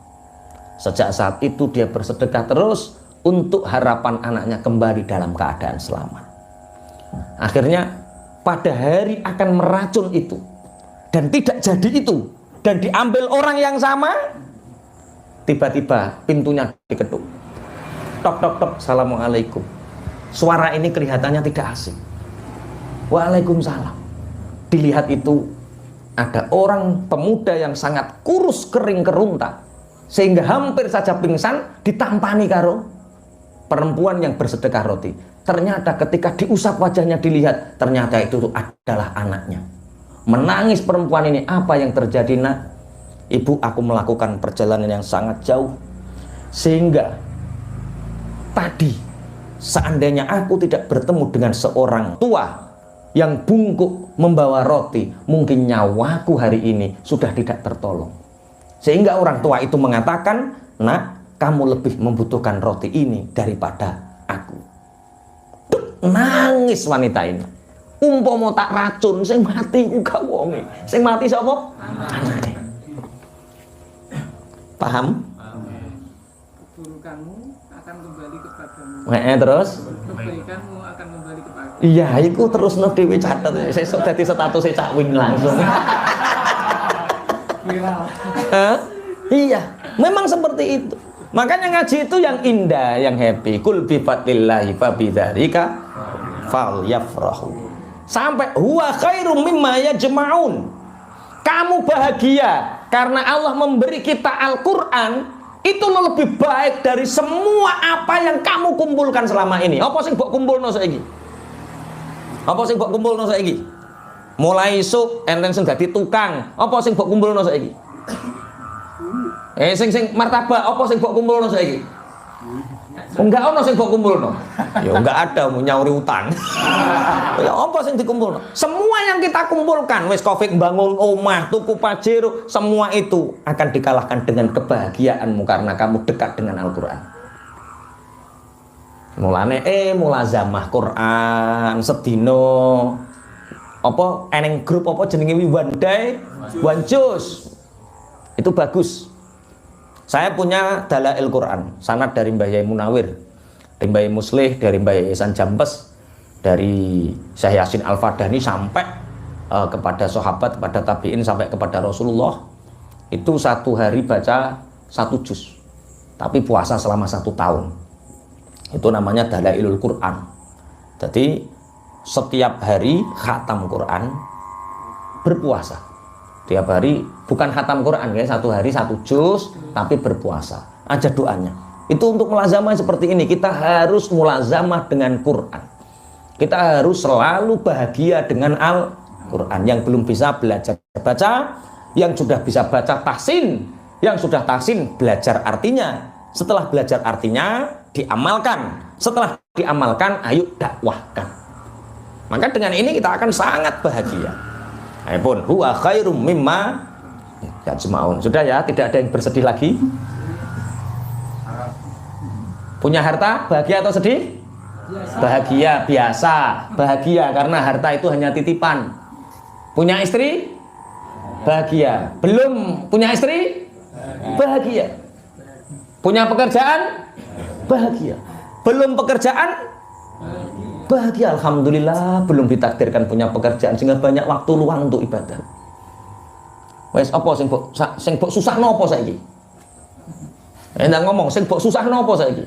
Sejak saat itu dia bersedekah terus untuk harapan anaknya kembali dalam keadaan selamat. Akhirnya, pada hari akan meracun itu, dan tidak jadi itu, dan diambil orang yang sama, tiba-tiba pintunya diketuk. Tok tok tok, assalamualaikum. Suara ini kelihatannya tidak asing. Waalaikumsalam. Dilihat itu ada orang pemuda yang sangat kurus kering kerunta, sehingga hampir saja pingsan, ditampani karo perempuan yang bersedekah roti. Ternyata ketika diusap wajahnya dilihat, ternyata itu adalah anaknya. Menangis perempuan ini, apa yang terjadi nak? Ibu, aku melakukan perjalanan yang sangat jauh, sehingga tadi seandainya aku tidak bertemu dengan seorang tua yang bungkuk membawa roti, mungkin nyawaku hari ini sudah tidak tertolong. Sehingga orang tua itu mengatakan, nak, kamu lebih membutuhkan roti ini daripada aku. Nangis wanita ini. Umpama tak racun, sing mati ku gak wonge. Sing mati sapa? Anake. Paham? Keburukanmu akan kembali kepadamu. Terus? Kebaikanmu akan kembali kepadamu. Iya, iku terus no dhewe catet. Sesuk dadi status cak wing langsung. Viral. Iya, memang seperti itu. Makanya ngaji itu yang indah, yang happy. Kul bi fadlillahi fa bidzalika falyafrahu. Sampai huwa khairum mimma yajma'un. Kamu bahagia karena Allah memberi kita Al-Qur'an, itu lebih baik dari semua apa yang kamu kumpulkan selama ini. Apa sing mbok kumpulno saiki? Apa sing mbok kumpulno saiki? Mulai isuk enten sing dadi tukang, apa sing mbok kumpulno saiki? Sing martabak apa sing mbok kumpulno saiki? Enggak ono sing mbok kumpulno. Ya enggak ada mau nyauri utang. Ya apa sing dikumpulno? Semua yang kita kumpulkan, wis Covid bangun omah, tuku pajero, semua itu akan dikalahkan dengan kebahagiaanmu karena kamu dekat dengan Al-Qur'an. Mulane mulazamah Quran sedina apa eneng grup apa jenenge one day one juz. Itu bagus. Saya punya Dalail Quran, sanad dari Mbah Yai Munawir, dari Mbah Yai Muslih, dari Mbah Yai Ihsan Jambes, dari Syekh Yasin Al-Fadani sampai kepada sahabat, kepada tabi'in, sampai kepada Rasulullah. Itu satu hari baca 1 juz, tapi puasa selama 1 tahun. Itu namanya Dalailul Quran. Jadi setiap hari khatam Quran, berpuasa. Tiap hari bukan khatam Quran ya, 1 hari 1 juz, tapi berpuasa. Aja doanya. Itu untuk mulazamah seperti ini. Kita harus mulazamah dengan Quran. Kita harus selalu bahagia dengan Al-Quran. Yang belum bisa belajar baca, yang sudah bisa baca tahsin, yang sudah tahsin belajar artinya. Setelah belajar artinya diamalkan. Setelah diamalkan, ayo dakwahkan. Maka dengan ini kita akan sangat bahagia. Aipun huwa khairum mimma yajma'un. Sudah ya, tidak ada yang bersedih lagi. Punya harta bahagia atau sedih? Bahagia biasa. Bahagia karena harta itu hanya titipan. Punya istri? Bahagia. Belum punya istri? Bahagia. Punya pekerjaan? Bahagia. Belum pekerjaan? Bahagia, alhamdulillah belum ditakdirkan punya pekerjaan sehingga banyak waktu luang untuk ibadah. Wes apa sing mbok susahno apa saiki? Endak ngomong sing mbok susahno apa saiki?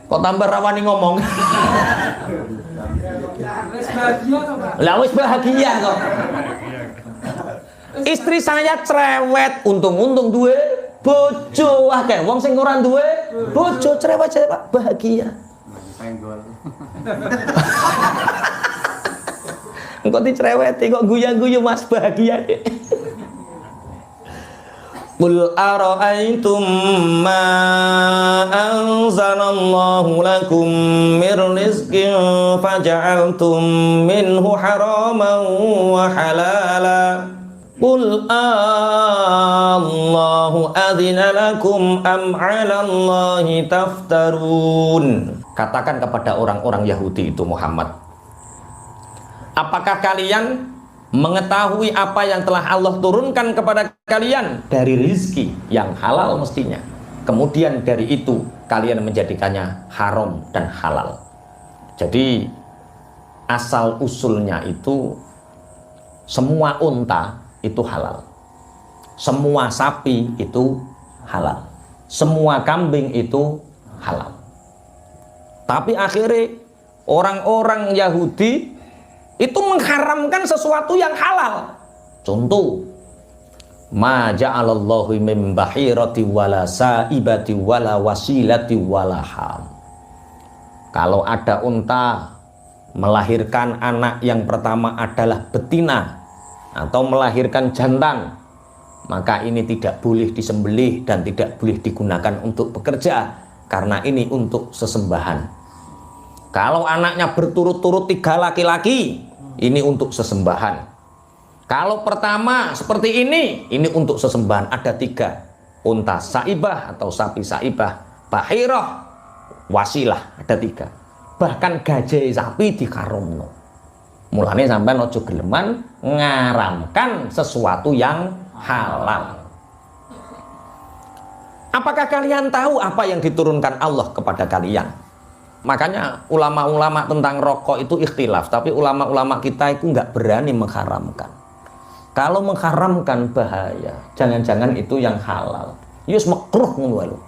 Kok tambah rawani ngomong? Lah wis bahagia kok. Istri saya cerewet, untung-untung duwe bojo akeh wong sing ora duwe bojo cerewet-cerewet bahagia. Penggol. Engko dicereweti kok guyu-guyu Mas bahagia. Qul ara'aytum ma anzalallahu lakum mir rizqin faja'altum minhu haraman wa halala. Qul Allahu adzina lakum am 'alallahi taftarun. Katakan kepada orang-orang Yahudi itu Muhammad, apakah kalian mengetahui apa yang telah Allah turunkan kepada kalian dari rizki yang halal mestinya, kemudian dari itu kalian menjadikannya haram dan halal. Jadi asal usulnya itu semua unta itu halal, semua sapi itu halal, semua kambing itu halal. Tapi akhirnya orang-orang Yahudi itu mengharamkan sesuatu yang halal. Contoh, ma ja'alallahu min bahirati wala saibati wala wasilati wala ham. Kalau ada unta melahirkan anak yang pertama adalah betina atau melahirkan jantan, maka ini tidak boleh disembelih dan tidak boleh digunakan untuk bekerja karena ini untuk sesembahan. Kalau anaknya berturut-turut 3 laki-laki, ini untuk sesembahan. Kalau pertama seperti ini untuk sesembahan. Ada 3, unta saibah atau sapi saibah, bahirah, wasilah, ada 3. Bahkan gajah sapi dikaromno. Mulane sampean ojo geleman ngaramkan sesuatu yang halal. Apakah kalian tahu apa yang diturunkan Allah kepada kalian? Makanya ulama-ulama tentang rokok itu ikhtilaf, tapi ulama-ulama kita itu nggak berani mengharamkan. Kalau mengharamkan bahaya, jangan-jangan itu yang halal. Yus makruh ngono.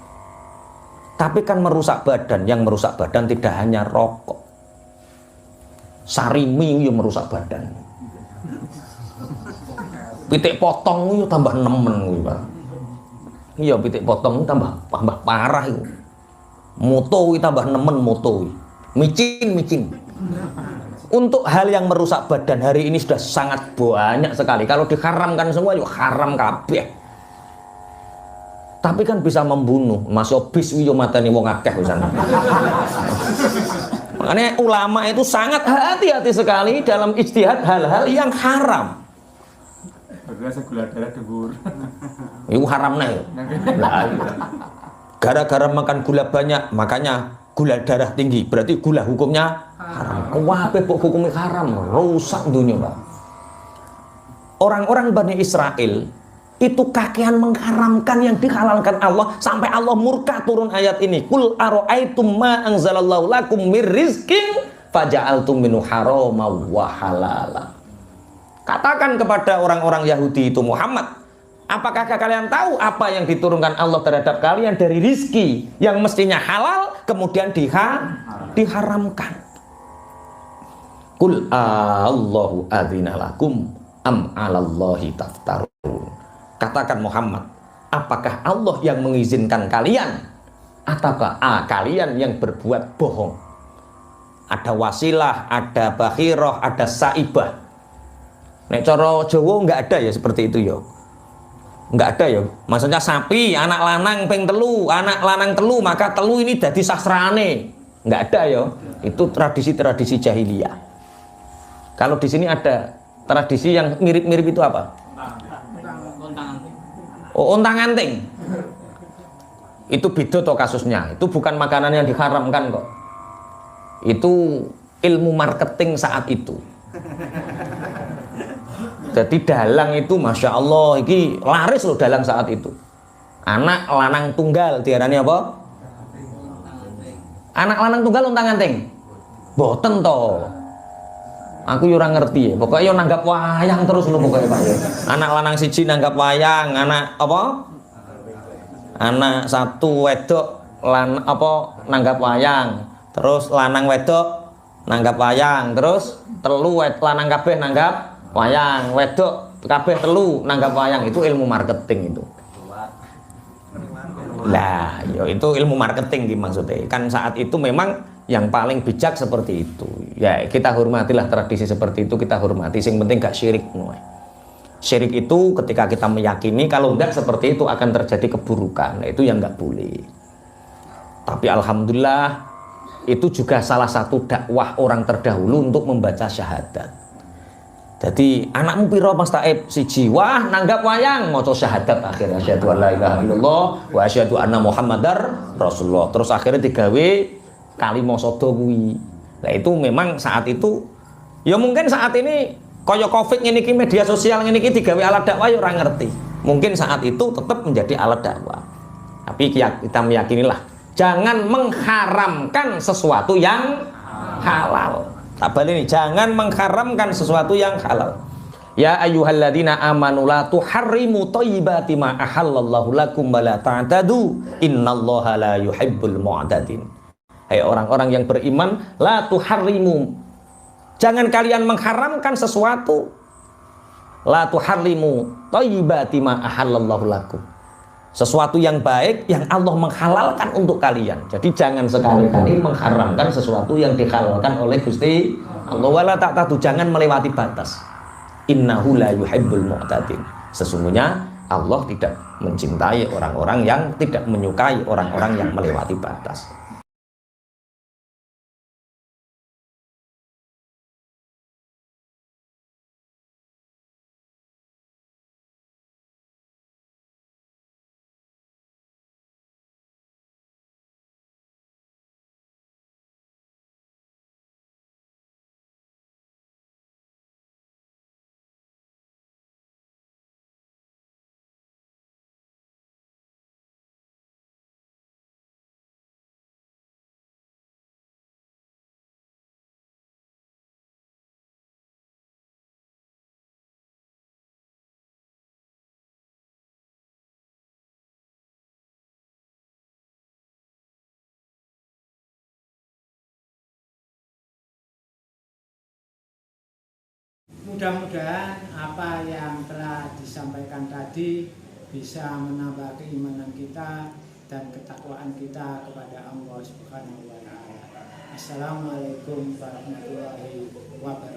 Tapi kan merusak badan, yang merusak badan tidak hanya rokok. Sarimi yang merusak badan. Pitik potong itu tambah nemen gitu. Iya, pitik potong tambah parah itu. Moto tambah nemen moto. Micin. Untuk hal yang merusak badan hari ini sudah sangat banyak sekali. Kalau diharamkan semua yuk haram kabeh. Tapi kan bisa membunuh. Masih bis yo mateni wong akeh pisan. Makanya ulama itu sangat hati-hati sekali dalam ijtihad hal-hal yang haram. Biasa gula darah dhuwur. Iku haramna ya. Lah gara-gara makan gula banyak, makanya gula darah tinggi. Berarti gula hukumnya haram. Kabeh kok hukumnya haram, rusak dunia, Pak. Orang-orang Bani Israel itu kakean mengharamkan yang dihalalkan Allah sampai Allah murka turun ayat ini. Qul ara'aitum ma anzalallahu lakum mir rizqin faja'altum minhu harama wa halala. Katakan kepada orang-orang Yahudi itu Muhammad, apakah kalian tahu apa yang diturunkan Allah terhadap kalian dari rizki yang mestinya halal kemudian diharamkan? Qul Allahu adzina lakum am 'alallahi taftarun. Katakan Muhammad, apakah Allah yang mengizinkan kalian ataukah kalian yang berbuat bohong? Ada wasilah, ada bakhirah, ada saibah. Nek cara Jawa enggak ada ya seperti itu ya. Enggak ada ya. Maksudnya sapi anak lanang ping telu, anak lanang telu, maka telu ini dadi sastrane. Enggak ada ya. Itu tradisi-tradisi jahiliyah. Kalau di sini ada tradisi yang mirip-mirip itu apa? Oh, ontang-anting. Itu beda toh kasusnya. Itu bukan makanan yang diharamkan kok. Itu ilmu marketing saat itu. Jadi dalang itu Masya Allah ini laris loh dalang saat itu. Anak lanang tunggal diarani apa? Anak lanang tunggal ontang-anting. Boten toh. Aku ora ngerti ya. Pokoknya yo nanggap wayang terus lho pokoknya Pak. Anak lanang siji nanggap wayang, anak apa? Anak satu wedok nanggap wayang. Terus lanang wedok nanggap wayang, terus telu lanang kabeh nanggap wayang, wedok kabeh telu nanggap wayang. Itu ilmu marketing itu. Lah, ya itu ilmu marketing gitu maksudnya. Kan saat itu memang yang paling bijak seperti itu. Ya, kita hormatilah tradisi seperti itu, kita hormati. Yang penting gak syirik. Syirik itu ketika kita meyakini kalau enggak seperti itu akan terjadi keburukan. Nah, itu yang enggak boleh. Tapi alhamdulillah itu juga salah satu dakwah orang terdahulu untuk membaca syahadat. Jadi anakmu piro Mas Taib siji, wah nanggap wayang maca syahadat akhirnya asyhadu alla ilaha illallah wa asyhadu anna muhammadar rasulullah. Terus akhirnya digawe kalimah sada kuwi. Nah itu memang saat itu ya mungkin saat ini kaya Covid ngene iki media sosial ngene iki digawe alat dakwah ya ora ngerti. Mungkin saat itu tetap menjadi alat dakwah. Tapi kita meyakinilah jangan mengharamkan sesuatu yang halal. Tak balik ini, jangan mengharamkan sesuatu yang halal. Ya ayyuhalladzina amanu la tuharrimu thayyibati ma ahallallahu lakum wa la ta'tadu innallaha la yuhibbul mu'tadin. Hai orang-orang yang beriman, la tuharrimu. Jangan kalian mengharamkan sesuatu. La tuharrimu thayyibati ma ahallallahu lakum. Sesuatu yang baik yang Allah menghalalkan untuk kalian. Jadi jangan sekali-kali mengharamkan sesuatu yang dihalalkan oleh Gusti Allah. Wala ta'tadu, jangan melewati batas. Innahu la yuhibbul mu'tadin. Sesungguhnya Allah tidak mencintai orang-orang yang tidak menyukai orang-orang yang melewati batas. Mudah-mudahan apa yang telah disampaikan tadi bisa menambah keimanan kita dan ketakwaan kita kepada Allah Subhanahu wa taala. Assalamualaikum warahmatullahi wabarakatuh.